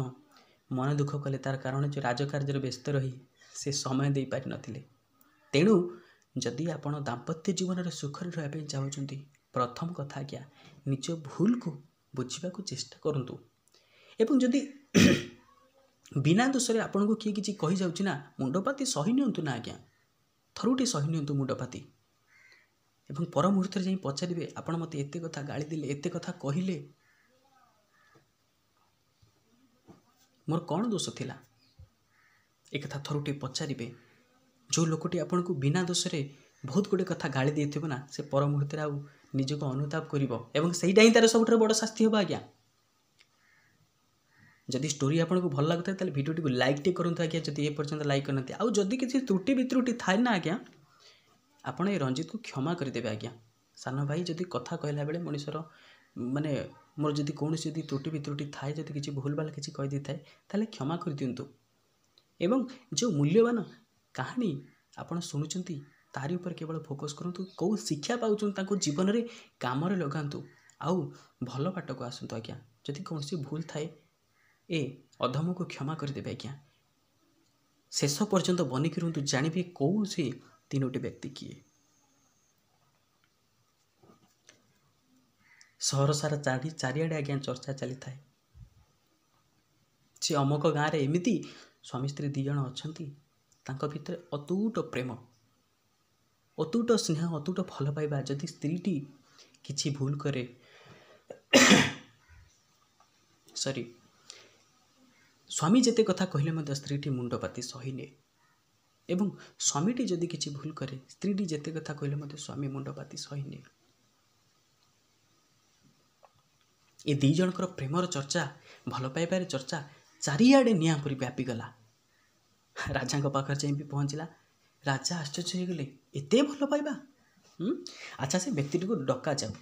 ମନ ଦୁଃଖ କଲେ, ତାର କାରଣ ଯେ ରାଜକାର୍ଯ୍ୟରେ ବ୍ୟସ୍ତ ରହି ସେ ସମୟ ଦେଇପାରିନଥିଲେ। ତେଣୁ ଯଦି ଆପଣ ଦାମ୍ପତ୍ୟ ଜୀବନରେ ସୁଖରେ ରହିବା ପାଇଁ ଚାହୁଁଛନ୍ତି, ପ୍ରଥମ କଥା ଆଜ୍ଞା ନିଜ ଭୁଲକୁ ବୁଝିବାକୁ ଚେଷ୍ଟା କରନ୍ତୁ। ଏବଂ ଯଦି ବିନା ଦୋଷରେ ଆପଣଙ୍କୁ କିଏ କିଛି କହିଯାଉଛି ନା, ମୁଣ୍ଡପାତି ସହି ନିଅନ୍ତୁ ନା ଆଜ୍ଞା। ଥରୁଟି ସହି ନିଅନ୍ତୁ ମୁଣ୍ଡପାତି ଏବଂ ପର ମୁହୂର୍ତ୍ତରେ ଯାଇ ପଚାରିବେ, ଆପଣ ମୋତେ ଏତେ କଥା ଗାଳି ଦେଲେ, ଏତେ କଥା କହିଲେ, ମୋର କ'ଣ ଦୋଷ ଥିଲା? ଏକଥା ଥରୁଟି ପଚାରିବେ। ଯେଉଁ ଲୋକଟି ଆପଣଙ୍କୁ ବିନା ଦୋଷରେ ବହୁତ ଗୁଡ଼ିଏ କଥା ଗାଳି ଦେଇଥିବ ନା, ସେ ପର ମୁହୂର୍ତ୍ତରେ ଆଉ ନିଜକୁ ଅନୁତାପ କରିବ ଏବଂ ସେଇଟା ହିଁ ତାର ସବୁଠାରୁ ବଡ଼ ଶାସ୍ତି ହେବ ଆଜ୍ଞା। ଯଦି ଷ୍ଟୋରି ଆପଣଙ୍କୁ ଭଲ ଲାଗୁଥାଏ, ତାହେଲେ ଭିଡ଼ିଓଟିକୁ ଲାଇକ୍ଟେ କରନ୍ତୁ ଆଜ୍ଞା, ଯଦି ଏ ପର୍ଯ୍ୟନ୍ତ ଲାଇକ୍ କରିନାହାନ୍ତି। ଆଉ ଯଦି କିଛି ତ୍ରୁଟି ବିତ୍ରୁଟି ଥାଏ ନା ଆଜ୍ଞା, ଆପଣ ଏ ରଞ୍ଜିତକୁ କ୍ଷମା କରିଦେବେ ଆଜ୍ଞା। ସାନ ଭାଇ, ଯଦି କଥା କହିଲା ବେଳେ ମଣିଷର ମାନେ ମୋର ଯଦି କୌଣସି ଯଦି ତ୍ରୁଟି ବିତ୍ରୁଟି ଥାଏ, ଯଦି କିଛି ଭୁଲ ଭାଲ କିଛି କହିଦେଇଥାଏ, ତାହେଲେ କ୍ଷମା କରିଦିଅନ୍ତୁ। ଏବଂ ଯେଉଁ ମୂଲ୍ୟବାନ କାହାଣୀ ଆପଣ ଶୁଣୁଛନ୍ତି, ତାରି ଉପରେ କେବଳ ଫୋକସ୍ କରନ୍ତୁ। କେଉଁ ଶିକ୍ଷା ପାଉଛନ୍ତି ତାଙ୍କୁ ଜୀବନରେ କାମରେ ଲଗାନ୍ତୁ, ଆଉ ଭଲ ବାଟକୁ ଆସନ୍ତୁ ଆଜ୍ଞା। ଯଦି କୌଣସି ଭୁଲ ଥାଏ, ଏ ଅଧମକୁ କ୍ଷମା କରିଦେବେ ଆଜ୍ଞା। ଶେଷ ପର୍ଯ୍ୟନ୍ତ ବନିକି ରୁହନ୍ତୁ, ଜାଣିବେ କେଉଁ ସେ 3ଟି ବ୍ୟକ୍ତି କିଏ। ସହର ସାରା ଚାରିଆଡ଼େ ଆଜ୍ଞା ଚର୍ଚ୍ଚା ଚାଲିଥାଏ, ସେ ଅମକ ଗାଁରେ ଏମିତି ସ୍ୱାମୀ ସ୍ତ୍ରୀ 2 ଜଣ ଅଛନ୍ତି, ତାଙ୍କ ଭିତରେ ଅତୁଟ ପ୍ରେମ, ଅତୁଟ ସ୍ନେହ, ଅତୁଟ ଭଲ ପାଇବା। ଯଦି ସ୍ତ୍ରୀଟି କିଛି ଭୁଲ କରେ, ସ୍ୱାମୀ ଯେତେ କଥା କହିଲେ ମଧ୍ୟ ସ୍ତ୍ରୀଟି ମୁଣ୍ଡପାତି ସହିନିଏ। ଏବଂ ସ୍ୱାମୀଟି ଯଦି କିଛି ଭୁଲ କରେ ସ୍ତ୍ରୀଟି ଯେତେ କଥା କହିଲେ ମଧ୍ୟ ସ୍ୱାମୀ ମୁଣ୍ଡପାତି ସହିନିଏ। ଏ ଦୁଇ ଜଣଙ୍କର ପ୍ରେମର ଚର୍ଚ୍ଚା, ଭଲ ପାଇବାରେ ଚର୍ଚ୍ଚା ଚାରିଆଡ଼େ ନିଆଁ ପରି ବ୍ୟାପିଗଲା। ରାଜାଙ୍କ ପାଖରେ ଯାଇ ବି ପହଞ୍ଚିଲା। ରାଜା ଆଶ୍ଚର୍ଯ୍ୟ ହୋଇଗଲେ, ଏତେ ଭଲ ପାଇବା। ଆଚ୍ଛା, ସେ ବ୍ୟକ୍ତିଟିକୁ ଡକାଯାଉ।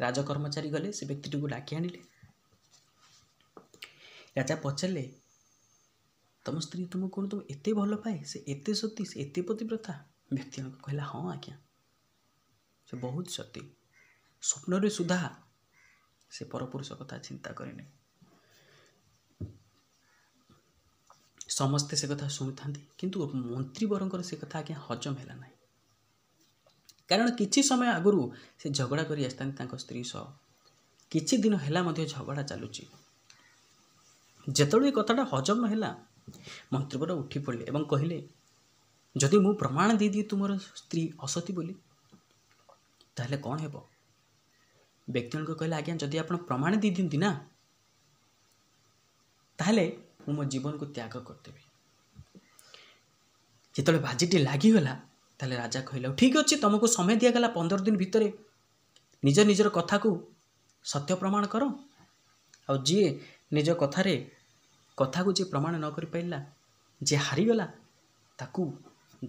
ରାଜକର୍ମଚାରୀ ଗଲେ, ସେ ବ୍ୟକ୍ତିଟିକୁ ଡାକି ଆଣିଲେ। ରାଜା ପଚାରିଲେ, ତମ ସ୍ତ୍ରୀ ତୁମକୁ କ'ଣ ତୁମ ଏତେ ଭଲ ପାଏ? ସେ ଏତେ ସତୀ, ସେ ଏତେ ପତିବ୍ରତା? ବ୍ୟକ୍ତି ଜଣକ କହିଲା, ହଁ ଆଜ୍ଞା, ସେ ବହୁତ ସତୀ। ସ୍ୱପ୍ନରେ ସୁଦ୍ଧା ସେ ପରପୁରୁଷ କଥା ଚିନ୍ତା କରେନି। ସମସ୍ତେ ସେ କଥା ଶୁଣିଥାନ୍ତି, କିନ୍ତୁ ମନ୍ତ୍ରୀବରଙ୍କର ସେ କଥା ଆଜ୍ଞା ହଜମ ହେଲା ନାହିଁ। କାରଣ କିଛି ସମୟ ଆଗରୁ ସେ ଝଗଡ଼ା କରି ଆସିଥାନ୍ତି ତାଙ୍କ ସ୍ତ୍ରୀ ସହ। କିଛି ଦିନ ହେଲା ମଧ୍ୟ ଝଗଡ଼ା ଚାଲୁଛି। ଯେତେବେଳେ ଏ କଥାଟା ହଜମ ହେଲା, ମନ୍ତ୍ରୀବର ଉଠି ପଡ଼ିଲେ ଏବଂ କହିଲେ, ଯଦି ମୁଁ ପ୍ରମାଣ ଦେଇଦିଏ ତୁମର ସ୍ତ୍ରୀ ଅସତୀ ବୋଲି, ତାହେଲେ କ'ଣ ହେବ? ବ୍ୟକ୍ତି ଜଣକ କହିଲେ, ଆଜ୍ଞା, ଯଦି ଆପଣ ପ୍ରମାଣ ଦେଇଦିଅନ୍ତି ନା, ତାହେଲେ ମୁଁ ମୋ ଜୀବନକୁ ତ୍ୟାଗ କରିଦେବି। ଯେତେବେଳେ ବାଜିଟି ଲାଗିଗଲା, ତାହେଲେ ରାଜା କହିଲେ, ଠିକ୍ ଅଛି, ତୁମକୁ ସମୟ ଦିଆଗଲା 15 ଦିନ ଭିତରେ ନିଜର କଥାକୁ ସତ୍ୟ ପ୍ରମାଣ କର। ଆଉ ଯିଏ ନିଜ କଥାକୁ ଯିଏ ପ୍ରମାଣ ନ କରିପାରିଲା, ଯିଏ ହାରିଗଲା, ତାକୁ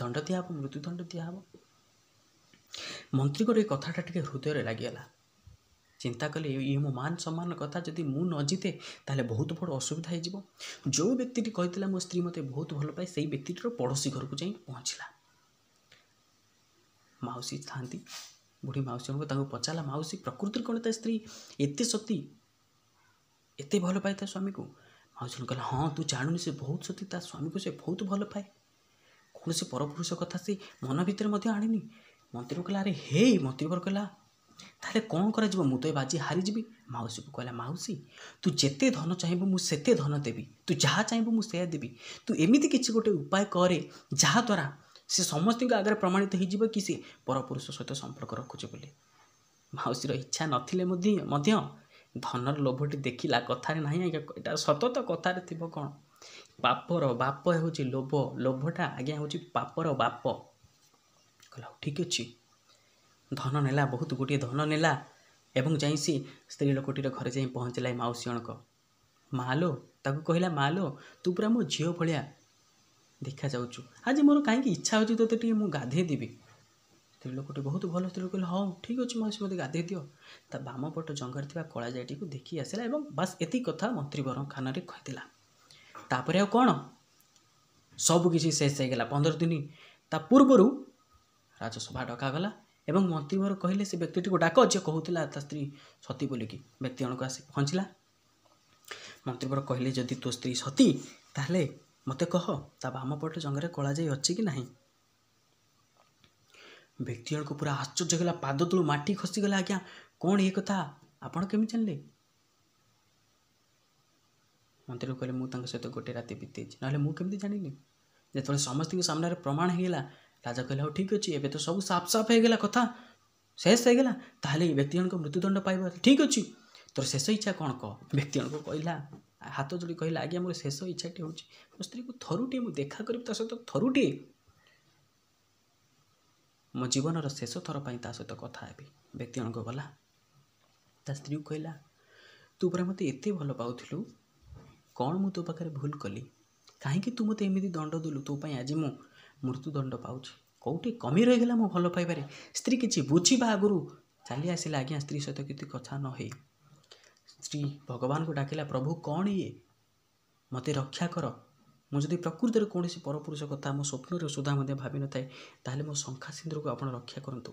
ଦଣ୍ଡ ଦିଆହେବ, ମୃତ୍ୟୁଦଣ୍ଡ ଦିଆହେବ। ମନ୍ତ୍ରୀଙ୍କର ଏ କଥାଟା ଟିକେ ହୃଦୟରେ ଲାଗିଗଲା। ଚିନ୍ତା କଲେ, ଇଏ ମୋ ମାନ ସମ୍ମାନ କଥା, ଯଦି ମୁଁ ନ ଜିତେ ତାହେଲେ ବହୁତ ବଡ଼ ଅସୁବିଧା ହେଇଯିବ। ଯେଉଁ ବ୍ୟକ୍ତିଟି କହିଥିଲା ମୋ ସ୍ତ୍ରୀ ମୋତେ ବହୁତ ଭଲ ପାଏ, ସେଇ ବ୍ୟକ୍ତିଟିର ପଡ଼ୋଶୀ ଘରକୁ ଯାଇ ପହଞ୍ଚିଲା। ମାଉସୀ ଥାନ୍ତି, ବୁଢ଼ୀ ମାଉସୀ ଜଣକ ତାଙ୍କୁ ପଚାରିଲା, ମାଉସୀ, ପ୍ରକୃତିରେ କ'ଣ ତା ସ୍ତ୍ରୀ ଏତେ ସତୀ, ଏତେ ଭଲ ପାଏ ତା ସ୍ୱାମୀକୁ? ମାଉସୀ ଜଣକ କହିଲା, ହଁ, ତୁ ଜାଣୁନି, ସେ ବହୁତ ସତୀ, ତା ସ୍ୱାମୀକୁ ସେ ବହୁତ ଭଲ ପାଏ। କୌଣସି ପରପୁରୁଷ କଥା ସେ ମନ ଭିତରେ ମଧ୍ୟ ଆଣିନି। ମନ୍ତ୍ରୀକୁ କହିଲା, ଆରେ ହେ, ମନ୍ତ୍ରୀବର କହିଲା, ତାହେଲେ କ'ଣ କରାଯିବ? ମୁଁ ତ ଏ ବାଜି ହାରିଯିବି। ମାଉସୀକୁ କହିଲା, ମାଉସୀ, ତୁ ଯେତେ ଧନ ଚାହିଁବୁ ମୁଁ ସେତେ ଧନ ଦେବି, ତୁ ଯାହା ଚାହିଁବୁ ମୁଁ ସେୟା ଦେବି। ତୁ ଏମିତି କିଛି ଗୋଟେ ଉପାୟ କରେ ଯାହାଦ୍ୱାରା ସେ ସମସ୍ତଙ୍କ ଆଗରେ ପ୍ରମାଣିତ ହେଇଯିବ କି ସେ ପରପୁରୁଷ ସହିତ ସମ୍ପର୍କ ରଖୁଛି ବୋଲି। ମାଉସୀର ଇଚ୍ଛା ନଥିଲେ ମଧ୍ୟ ଧନର ଲୋଭଟି ଦେଖିଲା। କଥାରେ ନାହିଁ ଆଜ୍ଞା, ଏଇଟା ସତ ତ, କଥାରେ ଥିବ କ'ଣ? ପାପର ବାପ ହେଉଛି ଲୋଭ, ଲୋଭଟା ଆଜ୍ଞା ହେଉଛି ପାପର ବାପ। କହିଲା, ଠିକ୍ ଅଛି। ଧନ ନେଲା, ବହୁତ ଗୋଟିଏ ଧନ ନେଲା ଏବଂ ଯାଇ ସେ ସ୍ତ୍ରୀ ଲୋକଟିର ଘରେ ଯାଇ ପହଞ୍ଚିଲା। ଏ ମାଉସୀ ଜଣକ, ମାଲୋ, ତାକୁ କହିଲା, ମାଲୋ, ତୁ ପୁରା ମୋ ଝିଅ ଭଳିଆ ଦେଖାଯାଉଛୁ। ଆଜି ମୋର କାହିଁକି ଇଚ୍ଛା ହେଉଛି ତୋତେ ଟିକେ ମୁଁ ଗାଧେଇ ଦେବି। ସ୍ତ୍ରୀ ଲୋକଟି ବହୁତ ଭଲ। ସ୍ତ୍ରୀ ଲୋକ କହିଲା, ହଉ ଠିକ୍ ଅଛି ମାଉସୀ, ମୋତେ ଗାଧେଇ ଦିଅ। ତା ବାମ ପଟ ଜଙ୍ଘରେ ଥିବା କଳା ଜାଇଟିକୁ ଦେଖି ଆସିଲା ଏବଂ ବାସ୍ ଏତିକି କଥା ମନ୍ତ୍ରୀବର ଖାନାରେ କହିଥିଲା। ତାପରେ ଆଉ କ'ଣ, ସବୁକିଛି ଶେଷ ହେଇଗଲା। 15 ଦିନ ତା ପୂର୍ବରୁ ରାଜସଭା ଡକାଗଲା ଏବଂ ମନ୍ତ୍ରୀବର କହିଲେ, ସେ ବ୍ୟକ୍ତିଟିକୁ ଡାକ ଯିଏ କହୁଥିଲା ତା ସ୍ତ୍ରୀ ସତୀ ବୋଲିକି। ବ୍ୟକ୍ତି ଜଣକ ଆସି ପହଞ୍ଚିଲା। ମନ୍ତ୍ରୀବର କହିଲେ, ଯଦି ତୋ ସ୍ତ୍ରୀ ସତୀ, ତାହେଲେ ମୋତେ କହ, ତା ବାମ ପଟ ଜଙ୍ଘରେ କଳା ଜାଇ ଅଛି କି ନାହିଁ? ବ୍ୟକ୍ତି ଜଣକ ପୁରା ଆଶ୍ଚର୍ଯ୍ୟ ହେଲା, ପାଦ ତଳୁ ମାଟି ଖସିଗଲା। ଆଜ୍ଞା, କ'ଣ ଏ କଥା ଆପଣ କେମିତି ଜାଣିଲେ? ମନ୍ତ୍ରୀକୁ କହିଲେ, ମୁଁ ତାଙ୍କ ସହିତ ଗୋଟେ ରାତି ବିତେଇଛି, ନହେଲେ ମୁଁ କେମିତି ଜାଣିଲି? ଯେତେବେଳେ ସମସ୍ତଙ୍କ ସାମ୍ନାରେ ପ୍ରମାଣ ହେଇଗଲା, ରାଜା କହିଲେ, ହଉ ଠିକ୍ ଅଛି, ଏବେ ତ ସବୁ ସାଫ ହେଇଗଲା, କଥା ଶେଷ ହେଇଗଲା, ତାହେଲେ ଏ ବ୍ୟକ୍ତି ଜଣକ ମୃତ୍ୟୁଦଣ୍ଡ ପାଇବ। ଠିକ୍ ଅଛି, ତୋର ଶେଷ ଇଚ୍ଛା କ'ଣ କହ? ବ୍ୟକ୍ତି ଜଣକ କହିଲା, ହାତ ଯୋଡ଼ି କହିଲା, ଆଜ୍ଞା, ମୋର ଶେଷ ଇଚ୍ଛାଟି ହେଉଛି ମୋ ସ୍ତ୍ରୀକୁ ଥରୁଟିଏ ମୁଁ ଦେଖା କରିବି, ତା ସହିତ ଥରୁଟିଏ ମୋ ଜୀବନର ଶେଷ ଥର ପାଇଁ ତା ସହିତ କଥା ହେବି। ବ୍ୟକ୍ତି ଜଣକ ଗଲା, ତା ସ୍ତ୍ରୀକୁ କହିଲା, ତୁ ପରା ମୋତେ ଏତେ ଭଲ ପାଉଥିଲୁ, କ'ଣ ମୁଁ ତୋ ପାଖରେ ଭୁଲ କଲି? କାହିଁକି ତୁ ମୋତେ ଏମିତି ଦଣ୍ଡ ଦେଲୁ? ତୋ ପାଇଁ ଆଜି ମୁଁ ମୃତ୍ୟୁଦଣ୍ଡ ପାଉଛି। କେଉଁଠି କମି ରହିଗଲା ମୋ ଭଲ ପାଇବାରେ? ସ୍ତ୍ରୀ କିଛି ବୁଝିବା ଆଗରୁ ଚାଲି ଆସିଲା ଆଜ୍ଞା, ସ୍ତ୍ରୀ ସହିତ କିଛି କଥା ନ ହେଇ। ସ୍ତ୍ରୀ ଭଗବାନଙ୍କୁ ଡାକିଲା, ପ୍ରଭୁ, କ'ଣ ଇଏ? ମୋତେ ରକ୍ଷା କର। ମୁଁ ଯଦି ପ୍ରକୃତରେ କୌଣସି ପରପୁରୁଷ କଥା ମୋ ସ୍ୱପ୍ନରେ ସୁଦ୍ଧା ମଧ୍ୟ ଭାବିନଥାଏ, ତାହେଲେ ମୋ ଶଙ୍ଖା ସିନ୍ଦୁରକୁ ଆପଣ ରକ୍ଷା କରନ୍ତୁ।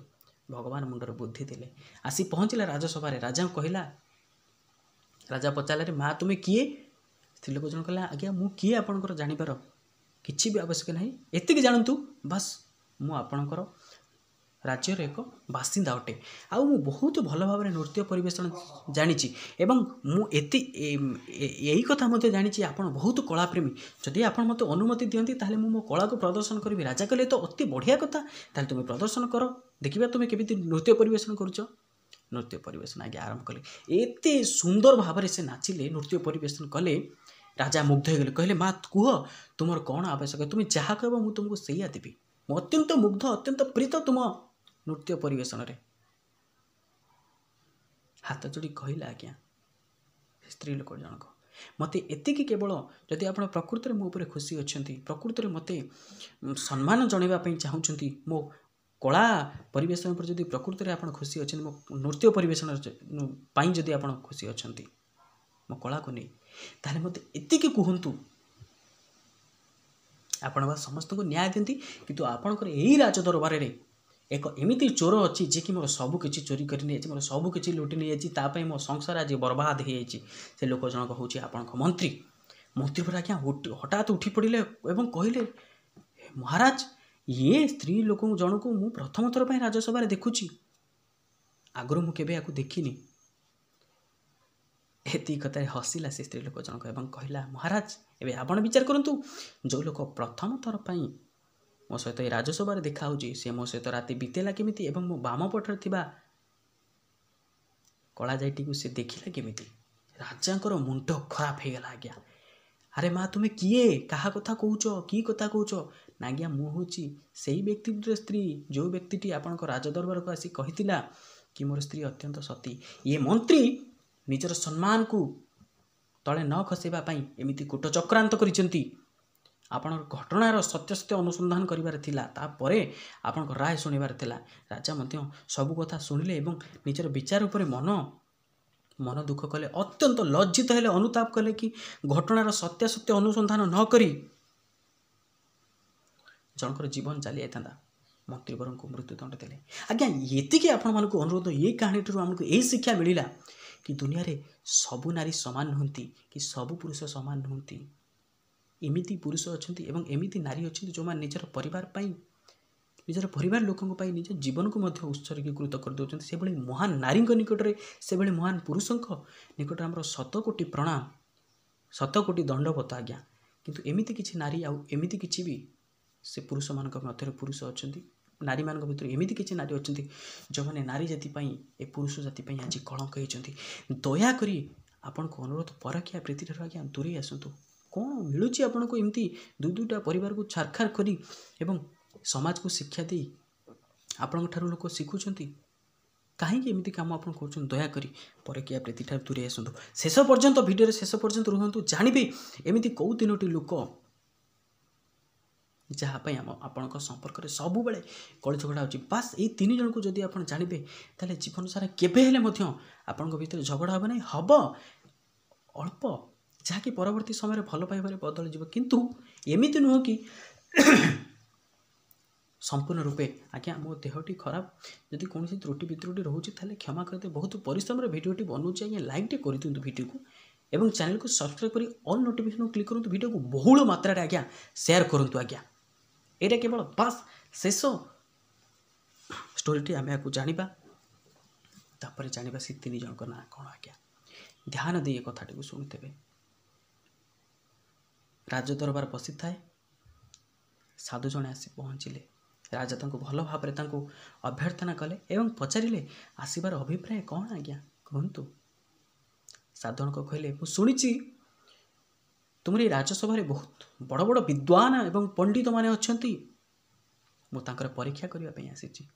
ଭଗବାନ ମୁଣ୍ଡରେ ବୁଦ୍ଧି ଦେଲେ। ଆସି ପହଞ୍ଚିଲା ରାଜସଭାରେ। ରାଜାଙ୍କୁ କହିଲା, ରାଜା ପଚାରିଲେ, ମା, ତୁମେ କିଏ? ସ୍ତ୍ରୀ ଲୋକ ଜଣ କହିଲା, ଆଜ୍ଞା, ମୁଁ କିଏ ଆପଣଙ୍କର ଜାଣିବାର କିଛି ବି ଆବଶ୍ୟକ ନାହିଁ। ଏତିକି ଜାଣନ୍ତୁ, ବାସ୍ ମୁଁ ଆପଣଙ୍କର ରାଜ୍ୟର ଏକ ବାସିନ୍ଦା ଅଟେ। ଆଉ ମୁଁ ବହୁତ ଭଲ ଭାବରେ ନୃତ୍ୟ ପରିବେଷଣ ଜାଣିଛି ଏବଂ ମୁଁ ଏଇ କଥା ମଧ୍ୟ ଜାଣିଛି ଆପଣ ବହୁତ କଳାପ୍ରେମୀ। ଯଦି ଆପଣ ମୋତେ ଅନୁମତି ଦିଅନ୍ତି, ତାହେଲେ ମୁଁ ମୋ କଳାକୁ ପ୍ରଦର୍ଶନ କରିବି। ରାଜା କହିଲେ, ତ ଅତି ବଢ଼ିଆ କଥା, ତାହେଲେ ତୁମେ ପ୍ରଦର୍ଶନ କର, ଦେଖିବା ତୁମେ କେମିତି ନୃତ୍ୟ ପରିବେଷଣ କରୁଛ। ନୃତ୍ୟ ପରିବେଷଣ ଆଜ୍ଞା ଆରମ୍ଭ କଲେ। ଏତେ ସୁନ୍ଦର ଭାବରେ ସେ ନାଚିଲେ, ନୃତ୍ୟ ପରିବେଷଣ କଲେ राजा मुग्ध हो गले कहले माँ कुह तुमर कौन आवश्यक तुम जहाँ कह मुझे तुमको सैया देवी मु अत्यंत मुग्ध अत्यंत प्रीत तुम नृत्य परिवेशन रे हाथ जोड़ी कहला आज्ञा स्त्री लोक जनक मते एतिकी केवल जदि आप प्रकृति मो उपर खुशी अच्छा प्रकृति मते सम्मान जनइबा चाहूँगी मो कला परिवेशन पर जदि प्रकृति आप खुशी अच्छा मो नृत्य परिवेशन जदि आप खुशी अच्छा मो कला को नहीं ताले मते एतिकी कहतु आपण समस्त को न्याय दिंती किंतु आपणकर यही राजदरबार रे एक एमिति चोर अच्छी जे कि मोर सबकि चोरी कर मोर सबकि लुटि नहीं मो संसार आज बर्बाद हो से लोक जनक हूँ आपण मंत्री मंत्री पर आज्ञा हठात उठी पड़े और कहले महाराज ये स्त्री लोक जन को मु प्रथम थर पर राजसभा देखुची आगुरी मुझे या देखनी एति कथा हसिला से स्त्री लोक जनक और कहला महाराज एवं आपण विचार करूँ जो लोक प्रथम थर पर मो सहित ये राजसभा देखा सी मो सहित राति बीतेला केमिति एवं मो बाम पटरे थिबा कला जाइटी को से देखिला केमिति राजांकर मुंड खराब हो गला आज्ञा अरे माँ तुम्हें किए कहा कथा कहूच कि कथा कहूच ना आज्ञा मु हूँ से व्यक्ति स्त्री जो व्यक्ति आपण राजदरबार को आसी कही कि मोर स्त्री अत्यंत सती ये मंत्री निजर सम्मान को तले न खसेबा एमिति कूट चक्रांत करिसेंती आपण घटनार सत्य सत्य अनुसंधान करिबार थिला तापरे आपण राय शुणिबार थिला राजा मध्य सब कथा शुणिले एवं निजर विचार उपरे मन दुख कले अत्यंत लज्जित हेले अनुताप कले कि घटनार सत्य सत्य अनुसंधान न करी जनकर जीवन चली जाता मंत्री वर को मृत्युदंड देले आज्ञा ये आपण मान अनुरोध ये कहानी आमको यही शिक्षा मिला कि दुनिया रे सबु नारी समान नुहंती कि सबु पुरुष समान नुहंती एमिति पुरुष अच्छा एवं एमिति नारी अच्छा जो मैंने निजर परिवार लोकों निज जीवन को उत्सर्गीकृत कर दौरान से भाई महान नारी निकट में से भाई महान पुरुषों निकट आम 100 कोटी प्रणाम 100 कोटी दंडवत आज्ञा किंतु एमिति किछि नारी आमिति किछि भी से पुरुष मान मध्य पुरुष अच्छा नारी मान भर एमिति किछि नारी अच्छा जो मैंने नारी जाति ए पुरुष जाति आज कलंक होती दयाकोरी आपण को अनुरोध परखिया प्रीति ठार आज्ञा दूरे आसतु कौन मिलूँ आपन को एमती दुईटा परिवार को छारखार करी एवं समाज को शिक्षा दी आपण लोक शिखुंट कहीं एमती कम आप कर दयाकोरी परकिया प्रीति ठार दूरे आसतु शेष पर्यंत भिडियो शेष पर्यंत रुहतु जानवे एमती कौ 3टी लोक जहाँपाई आपण संपर्क में सब बेले कली झगड़ा हो बास ये 3 जन को जदि आप जानवे ताले जीवन सारा केबे आपण भीतर झगड़ा हे ना हम अल्प जहाँकि परवर्ती समय भल पाइबार बदल जीव किंतु एमिति नुह कि संपूर्ण रूपे आज्ञा मो देहटी खराब जदि कौन त्रुटि वित्रुटि रोचे ताले क्षमा करते बहुत परिश्रम भिडियोटी बनौचे आज्ञा लाइक टे कर दिंतु भिडियो को एवं चैनल को सब्सक्राइब करी ऑल नोटिफिकेशन को क्लिक करूँ भिडियो को बहुल मात्रा आज्ञा शेयर करूँ आज्ञा यहाँ केवल बास शेष स्टोरीटी आम या जाना तापर जाना से 3 जन ना कौन आज्ञा ध्यान दे कथाटी को शुणुते राजदरबार बसी थाए साधु जने आसी पहुँचले राजा भल भाव अभ्यर्थना कले एवं पचारे आसबार अभिप्राय कौन आज्ञा कहतु साधु कहले मुझे शुणी तुम राजसभा बहुत बड़ बड़ विद्वान एवं पंडित माने अच्छी मुझे परीक्षा करने आसी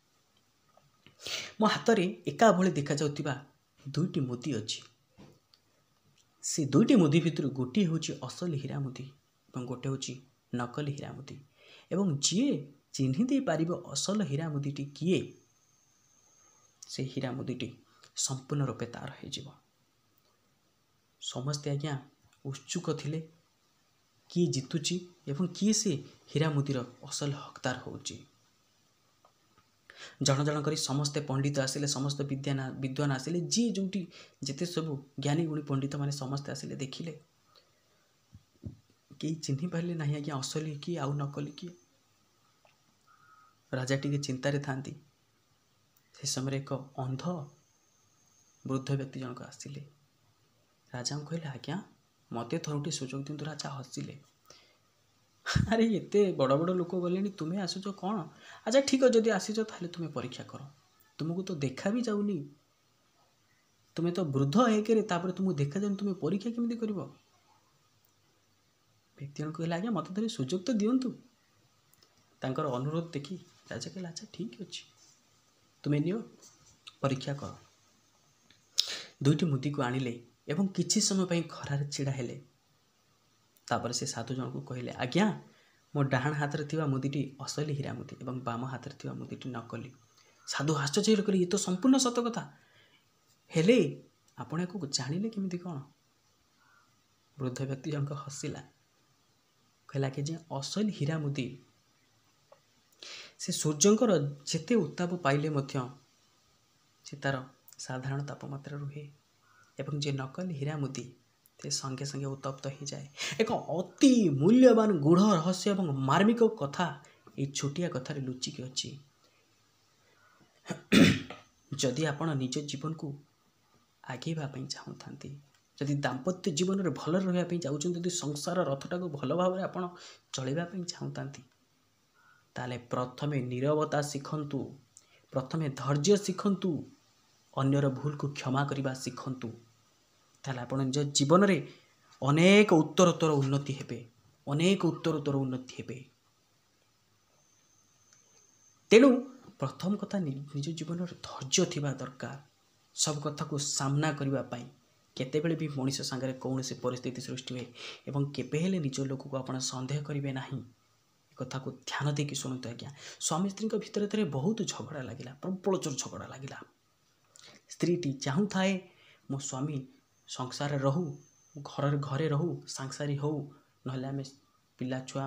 मो हाथ में एका भली देखा जाउतिबा 2टी मुदी अच्छी से 2टी मुदी भितर गोटे हूँ असली हीरा मुदी और गोटे हूँ नकली हीरा मुदी एवं जी चिन्ह दे पार असल हीरा मुदीटी किए से हीरा मुदीटी संपूर्ण रूपे तार हो समस्ते आज्ञा उत्सुक थिले किए जितुची एवं किए से हीरा मुदीर असल हकदार होउची जन जन करी समस्ते पंडित आसिले समस्त विद्वान आसिले जी जोटी जेते सब ज्ञानी गुणी पंडित माने समस्ते आसिले देखिले कि चिन्ह पारे ना आज्ञा असली कि आउ नकली किए राजा टी चिंतार था से समय एक अंध वृद्ध व्यक्ति जनक आसिले राजा को कहले आज्ञा मत थरुटी सुजोग दिंतु राजा हसिले अरे एते बड़ बड़ लोक गले तुम्हें आसुच कौन अच्छा ठीक है जदि आसीच ताले तुम्हें परीक्षा कर तुमको तो देखा भी जाऊनी तुम्हें तो वृद्ध एक तुमको देखा जाऊनी तुम्हें परीक्षा केमती कर ବ୍ୟକ୍ତି ଜଣକ କହିଲେ ଆଜ୍ଞା ମୋତେ ଥରେ ସୁଯୋଗ ତ ଦିଅନ୍ତୁ। ତାଙ୍କର ଅନୁରୋଧ ଦେଖି ରାଜା କହିଲେ ଆଚ୍ଛା ଠିକ୍ ଅଛି, ତୁମେ ନିଅ ପରୀକ୍ଷା କର। ଦୁଇଟି ମୁଦିକୁ ଆଣିଲେ ଏବଂ କିଛି ସମୟ ପାଇଁ ଖରାରେ ଛିଡ଼ା ହେଲେ। ତାପରେ ସେ ସାଧୁ ଜଣକୁ କହିଲେ ଆଜ୍ଞା ମୋ ଡାହାଣ ହାତରେ ଥିବା ମୁଦିଟି ଅସଲି ହୀରା ମୁଦି ଏବଂ ବାମ ହାତରେ ଥିବା ମୁଦିଟି ନକଲି। ସାଧୁ ଆଶ୍ଚର୍ଯ୍ୟ କଲେ, ଇଏ ତ ସମ୍ପୂର୍ଣ୍ଣ ସତ କଥା, ହେଲେ ଆପଣ ୟାକୁ ଜାଣିଲେ କେମିତି କ'ଣ? ବୃଦ୍ଧ ବ୍ୟକ୍ତି ଜଣକ ହସିଲା, କହିଲା କି ଯେ ଅସଲି ହୀରା ମୁଦି ସେ ସୂର୍ଯ୍ୟଙ୍କର ଯେତେ ଉତ୍ତାପ ପାଇଲେ ମଧ୍ୟ ସେ ତା'ର ସାଧାରଣ ତାପମାତ୍ରା ରୁହେ ଏବଂ ଯେ ନକଲି ହୀରା ମୁଦି ସେ ସଙ୍ଗେ ସଙ୍ଗେ ଉତ୍ତପ୍ତ ହୋଇଯାଏ। ଏକ ଅତି ମୂଲ୍ୟବାନ ଗୂଢ଼ ରହସ୍ୟ ଏବଂ ମାର୍ମିକ କଥା এই ଛୋଟିଆ କଥାରେ ଲୁଚିକି ଅଛି। ଯଦି ଆପଣ ନିଜ ଜୀବନକୁ ଆଗେଇବା ପାଇଁ ଚାହୁଁଥାନ୍ତି, ଯଦି ଦାମ୍ପତ୍ୟ ଜୀବନରେ ଭଲରେ ରହିବା ପାଇଁ ଚାହୁଁଛନ୍ତି, ଯଦି ସଂସାର ରଥଟାକୁ ଭଲ ଭାବରେ ଆପଣ ଚଳାଇବା ପାଇଁ ଚାହୁଁଥାନ୍ତି, ତାହେଲେ ପ୍ରଥମେ ନୀରବତା ଶିଖନ୍ତୁ, ପ୍ରଥମେ ଧୈର୍ଯ୍ୟ ଶିଖନ୍ତୁ, ଅନ୍ୟର ଭୁଲକୁ କ୍ଷମା କରିବା ଶିଖନ୍ତୁ। ତାହେଲେ ଆପଣ ନିଜ ଜୀବନରେ ଅନେକ ଉତ୍ତରୋତ୍ତର ଉନ୍ନତି ହେବେ, ଅନେକ ଉତ୍ତରୋତ୍ତର ଉନ୍ନତି ହେବେ। ତେଣୁ ପ୍ରଥମ କଥା ନିଜ ଜୀବନରେ ଧୈର୍ଯ୍ୟ ଥିବା ଦରକାର ସବୁ କଥାକୁ ସାମ୍ନା କରିବା ପାଇଁ। କେତେବେଳେ ବି ମଣିଷ ସାଙ୍ଗରେ କୌଣସି ପରିସ୍ଥିତି ସୃଷ୍ଟି ହୁଏ ଏବଂ କେବେ ହେଲେ ନିଜ ଲୋକକୁ ଆପଣ ସନ୍ଦେହ କରିବେ ନାହିଁ। ଏ କଥାକୁ ଧ୍ୟାନ ଦେଇକି ଶୁଣନ୍ତୁ ଆଜ୍ଞା। ସ୍ୱାମୀ ସ୍ତ୍ରୀଙ୍କ ଭିତରେ ଥରେ ବହୁତ ଝଗଡ଼ା ଲାଗିଲା, ପ୍ରବଳ ଜୋର ଝଗଡ଼ା ଲାଗିଲା। ସ୍ତ୍ରୀଟି ଚାହୁଁଥାଏ ମୋ ସ୍ୱାମୀ ସଂସାରରେ ରହୁ, ଘରେ ରହୁ, ସାଂସାରୀ ହଉ, ନହେଲେ ଆମେ ପିଲା ଛୁଆ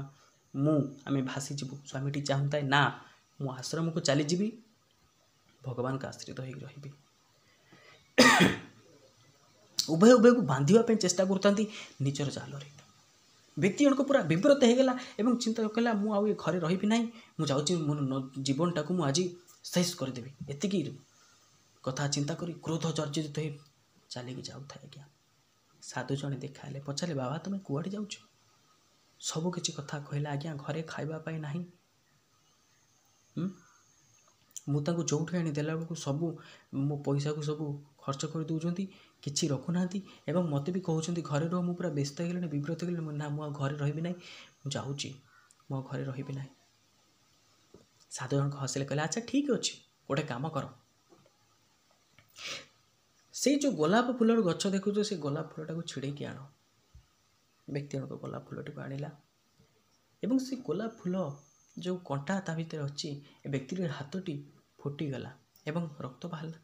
ଆମେ ଭାସିଯିବୁ। ସ୍ୱାମୀଟି ଚାହୁଁଥାଏ ନା ମୁଁ ଆଶ୍ରମକୁ ଚାଲିଯିବି, ଭଗବାନଙ୍କ ଆଶ୍ରିତ ହୋଇକି ରହିବି। ଉଭୟ ଉଭୟକୁ ବାନ୍ଧିବା ପାଇଁ ଚେଷ୍ଟା କରୁଥାନ୍ତି ନିଜର ଜାଲରେ। ବ୍ୟକ୍ତି ଜଣକ ପୁରା ବିବ୍ରତ ହୋଇଗଲା ଏବଂ ଚିନ୍ତା କଲା ମୁଁ ଆଉ ଏ ଘରେ ରହିବି ନାହିଁ, ମୁଁ ଯାଉଛି ମୋ ଜୀବନଟାକୁ ମୁଁ ଆଜି ଶେଷ କରିଦେବି। ଏତିକି କଥା ଚିନ୍ତା କରି କ୍ରୋଧ ଜର୍ଜରିତ ହୋଇ ଚାଲିକି ଯାଉଥାଏ ଆଜ୍ଞା। ସାଧୁ ଜଣେ ଦେଖା ହେଲେ, ପଚାରିଲେ ବାବା ତୁମେ କୁଆଡ଼େ ଯାଉଛ? ସବୁ କିଛି କଥା କହିଲା ଆଜ୍ଞା, ଘରେ ଖାଇବା ପାଇଁ ନାହିଁ। ମୁଁ ତାଙ୍କୁ ଯେଉଁଠି ଆଣି ଦେଲା ବେଳକୁ ସବୁ ମୋ ପଇସାକୁ ସବୁ ଖର୍ଚ୍ଚ କରିଦେଉଛନ୍ତି, କିଛି ରଖୁନାହାନ୍ତି ଏବଂ ମୋତେ ବି କହୁଛନ୍ତି ଘରେ ରହ। ମୁଁ ପୁରା ବ୍ୟସ୍ତ ହେଇଗଲିଣି, ବିବ୍ରତ ହେଇଗଲିଣି। ନା ମୁଁ ଆଉ ଘରେ ରହିବି ନାହିଁ, ମୁଁ ଯାଉଛି, ମୁଁ ଆଉ ଘରେ ରହିବି ନାହିଁ। ସାଧୁ ଜଣକ ହସିଲେ, କହିଲେ ଆଚ୍ଛା ଠିକ୍ ଅଛି, ଗୋଟେ କାମ କର, ସେଇ ଯେଉଁ ଗୋଲାପ ଫୁଲର ଗଛ ଦେଖୁଛ ସେ ଗୋଲାପ ଫୁଲଟାକୁ ଛିଡ଼େଇକି ଆଣ। ବ୍ୟକ୍ତି ଜଣକ ଗୋଲାପ ଫୁଲଟିକୁ ଆଣିଲା ଏବଂ ସେ ଗୋଲାପ ଫୁଲ ଯେଉଁ କଣ୍ଟା ତା ଭିତରେ ଅଛି, ଏ ବ୍ୟକ୍ତିର ହାତଟି ଫୁଟିଗଲା ଏବଂ ରକ୍ତ ବାହାରିଲା।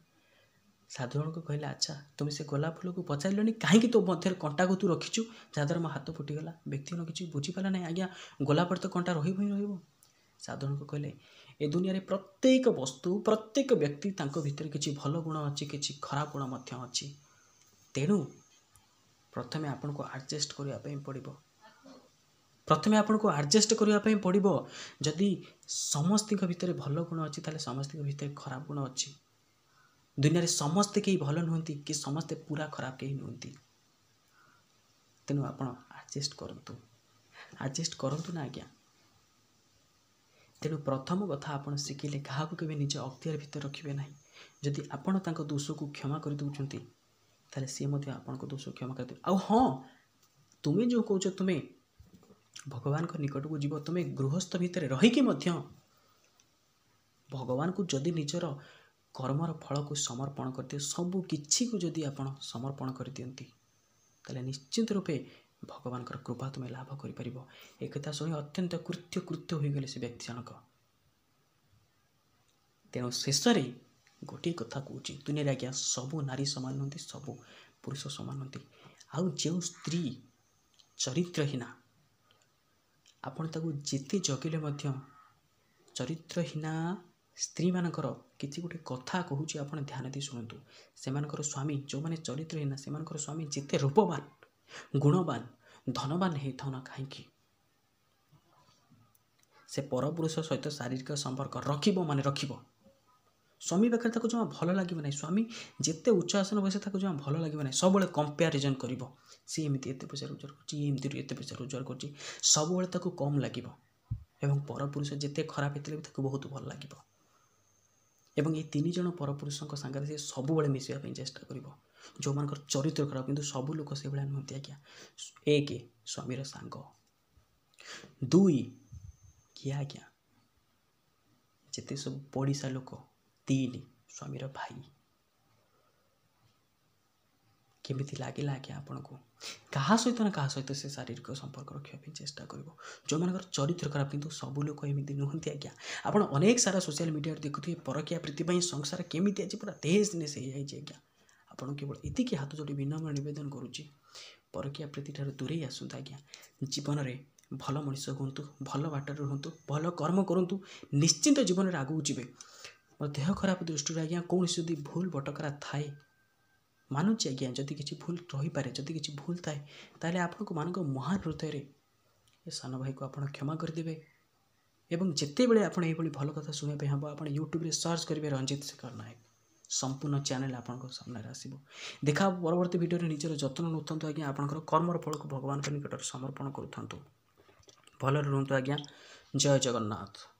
ସାଧୁ ଜଣକ କହିଲେ ଆଚ୍ଛା ତୁମେ ସେ ଗୋଲାପ ଫୁଲକୁ ପଚାରିଲନି କାହିଁକି ତୋ ମଧ୍ୟରେ କଣ୍ଟାକୁ ତୁ ରଖିଛୁ ଯାହାଦ୍ୱାରା ମୋ ହାତ ଫୁଟିଗଲା? ବ୍ୟକ୍ତି ଜଣକ କିଛି ବୁଝିପାରିଲା ନାହିଁ। ଆଜ୍ଞା ଗୋଲାପରେ ତ କଣ୍ଟା ରହିବ ହିଁ ରହିବ। ସାଧୁ ଜଣକ କହିଲେ ଏ ଦୁନିଆରେ ପ୍ରତ୍ୟେକ ବସ୍ତୁ, ପ୍ରତ୍ୟେକ ବ୍ୟକ୍ତି ତାଙ୍କ ଭିତରେ କିଛି ଭଲ ଗୁଣ ଅଛି, କିଛି ଖରାପ ଗୁଣ ମଧ୍ୟ ଅଛି। ତେଣୁ ପ୍ରଥମେ ଆପଣଙ୍କୁ ଆଡ଼ଜଷ୍ଟ କରିବା ପାଇଁ ପଡ଼ିବ। ଯଦି ସମସ୍ତଙ୍କ ଭିତରେ ଭଲ ଗୁଣ ଅଛି ତାହେଲେ ସମସ୍ତଙ୍କ ଭିତରେ ଖରାପ ଗୁଣ ଅଛି। ଦୁନିଆରେ ସମସ୍ତେ କେହି ଭଲ ନୁହନ୍ତି କି ସମସ୍ତେ ପୁରା ଖରାପ କେହି ନୁହନ୍ତି। ତେଣୁ ଆପଣ ଆଡ଼ଜଷ୍ଟ କରନ୍ତୁ ନା ଆଜ୍ଞା। ତେଣୁ ପ୍ରଥମ କଥା ଆପଣ ଶିଖିଲେ କାହାକୁ କେବେ ନିଜ ଅକ୍ତିଆର ଭିତରେ ରଖିବେ ନାହିଁ। ଯଦି ଆପଣ ତାଙ୍କ ଦୋଷକୁ କ୍ଷମା କରିଦେଉଛନ୍ତି ତାହେଲେ ସିଏ ମଧ୍ୟ ଆପଣଙ୍କ ଦୋଷକୁ କ୍ଷମା କରିଦେବେ। ଆଉ ହଁ, ତୁମେ ଯେଉଁ କହୁଛ ତୁମେ ଭଗବାନଙ୍କ ନିକଟକୁ ଯିବ, ତୁମେ ଗୃହସ୍ଥ ଭିତରେ ରହିକି ମଧ୍ୟ ଭଗବାନଙ୍କୁ ଯଦି ନିଜର କର୍ମର ଫଳକୁ ସମର୍ପଣ କରିଦିଅ, ସବୁ କିଛିକୁ ଯଦି ଆପଣ ସମର୍ପଣ କରିଦିଅନ୍ତି ତାହେଲେ ନିଶ୍ଚିତ ରୂପେ ଭଗବାନଙ୍କର କୃପା ତୁମେ ଲାଭ କରିପାରିବ। ଏକଥା ଶୁଣି ଅତ୍ୟନ୍ତ କୃତ୍ୟ ହୋଇଗଲେ ସେ ବ୍ୟକ୍ତି ଜଣକ। ତେଣୁ ଶେଷରେ ଗୋଟିଏ କଥା କହୁଛି, ଦୁନିଆରେ ଆଜ୍ଞା ସବୁ ନାରୀ ସମାନ ନୁହନ୍ତି, ସବୁ ପୁରୁଷ ସମାନ ନୁହନ୍ତି। ଆଉ ଯେଉଁ ସ୍ତ୍ରୀ ଚରିତ୍ରହୀନା, ଆପଣ ତାକୁ ଯେତେ ଜଗିଲେ ମଧ୍ୟ ଚରିତ୍ରହୀନା ସ୍ତ୍ରୀମାନଙ୍କର କିଛି ଗୋଟେ କଥା କହୁଛି, ଆପଣ ଧ୍ୟାନ ଦେଇ ଶୁଣନ୍ତୁ। ସେମାନଙ୍କର ସ୍ୱାମୀ ଯେଉଁମାନେ ଚରିତ୍ରହୀନା, ସେମାନଙ୍କର ସ୍ୱାମୀ ଯେତେ ରୂପବାନ, ଗୁଣବାନ, ଧନବାନ ହେଇଥାଉ ନା କାହିଁକି, ସେ ପରପୁରୁଷ ସହିତ ଶାରୀରିକ ସମ୍ପର୍କ ରଖିବ ମାନେ ରଖିବ। ସ୍ୱାମୀ ପାଖରେ ତାକୁ ଜମା ଭଲ ଲାଗିବ ନାହିଁ। ସ୍ୱାମୀ ଯେତେ ଉଚ୍ଚ ଆସନ ବସେ ତାକୁ ଜମା ଭଲ ଲାଗିବ ନାହିଁ। ସବୁବେଳେ କମ୍ପାରିଜନ୍ କରିବ, ସିଏ ଏମିତି ଏତେ ପଇସା ରୋଜଗାର କରୁଛି, ଏମିତି ଏତେ ପଇସା ରୋଜଗାର କରୁଛି, ସବୁବେଳେ ତାକୁ କମ୍ ଲାଗିବ। ଏବଂ ପରପୁରୁଷ ଯେତେ ଖରାପ ହେଇଥିଲେ ବି ତାକୁ ବହୁତ ଭଲ ଲାଗିବ। ଏବଂ ଏ 3 ଜଣ ପରପୁରୁଷଙ୍କ ସାଙ୍ଗରେ ସେ ସବୁବେଳେ ମିଶିବା ପାଇଁ ଚେଷ୍ଟା କରିବ, ଯେଉଁମାନଙ୍କର ଚରିତ୍ର ଖରାପ। କିନ୍ତୁ ସବୁ ଲୋକ ସେଇଭଳିଆ ନୁହନ୍ତି ଆଜ୍ଞା। 1 ସ୍ୱାମୀର ସାଙ୍ଗ, ଦୁଇ କିଏ ଆଜ୍ଞା ଯେତେ ସବୁ ପଡ଼ିଶା ଲୋକ। ତିନି ସ୍ୱାମୀର ଭାଇ। କେମିତି ଲାଗିଲା ଆଜ୍ଞା ଆପଣଙ୍କୁ? କାହା ସହିତ ନା କାହା ସହିତ ସେ ଶାରୀରିକ ସମ୍ପର୍କ ରଖିବା ପାଇଁ ଚେଷ୍ଟା କରିବ। ଯେଉଁମାନଙ୍କର ଚରିତ୍ର ଖରାପ, କିନ୍ତୁ ସବୁ ଲୋକ ଏମିତି ନୁହନ୍ତି ଆଜ୍ଞା। ଆପଣ ଅନେକ ସାରା ସୋସିଆଲ ମିଡ଼ିଆରେ ଦେଖୁଥିବେ ପରକୀୟା ପ୍ରୀତି ପାଇଁ ସଂସାର କେମିତି ଆଜି ପୁରା ତେଜ ନେସ୍ ହେଇଯାଇଛି ଆଜ୍ଞା। ଆପଣ କେବଳ ଏତିକି ହାତ ଯୋଡ଼ି ବିନମ୍ର ନିବେଦନ କରୁଛି, ପରକୀୟା ପ୍ରୀତିଠାରୁ ଦୂରେଇ ଆସନ୍ତୁ ଆଜ୍ଞା। ଜୀବନରେ ଭଲ ମଣିଷ ହୁଅନ୍ତୁ, ଭଲ ବାଟରେ ରୁହନ୍ତୁ, ଭଲ କର୍ମ କରନ୍ତୁ, ନିଶ୍ଚିନ୍ତ ଜୀବନରେ ଆଗକୁ ଯିବେ। ମୋ ଦେହ ଖରାପ ଦୃଷ୍ଟିରୁ ଆଜ୍ଞା କୌଣସି ଯଦି ଭୁଲ ବଟକରା ଥାଏ, ମାନୁଛି ଆଜ୍ଞା, ଯଦି କିଛି ଭୁଲ ରହିପାରେ, ଯଦି କିଛି ଭୁଲ ଥାଏ, ତାହେଲେ ଆପଣଙ୍କ ମାନଙ୍କ ମହାନ ହୃଦୟରେ ଏ ସାନ ଭାଇକୁ ଆପଣ କ୍ଷମା କରିଦେବେ। ଏବଂ ଯେତେବେଳେ ଆପଣ ଏଇଭଳି ଭଲ କଥା ଶୁଣିବା ପାଇଁ ହେବ, ଆପଣ ୟୁଟ୍ୟୁବରେ ସର୍ଚ୍ଚ କରିବେ ରଞ୍ଜିତ ଶେଖର ନାୟକ। ସମ୍ପୂର୍ଣ୍ଣ ଚ୍ୟାନେଲ ଆପଣଙ୍କ ସାମ୍ନାରେ ଆସିବ। ଦେଖା ପରବର୍ତ୍ତୀ ଭିଡ଼ିଓରେ। ନିଜର ଯତ୍ନ ନେଉଥାନ୍ତୁ ଆଜ୍ଞା। ଆପଣଙ୍କର କର୍ମର ଫଳକୁ ଭଗବାନଙ୍କ ନିକଟରେ ସମର୍ପଣ କରୁଥାନ୍ତୁ। ଭଲରେ ରୁହନ୍ତୁ ଆଜ୍ଞା। ଜୟ ଜଗନ୍ନାଥ।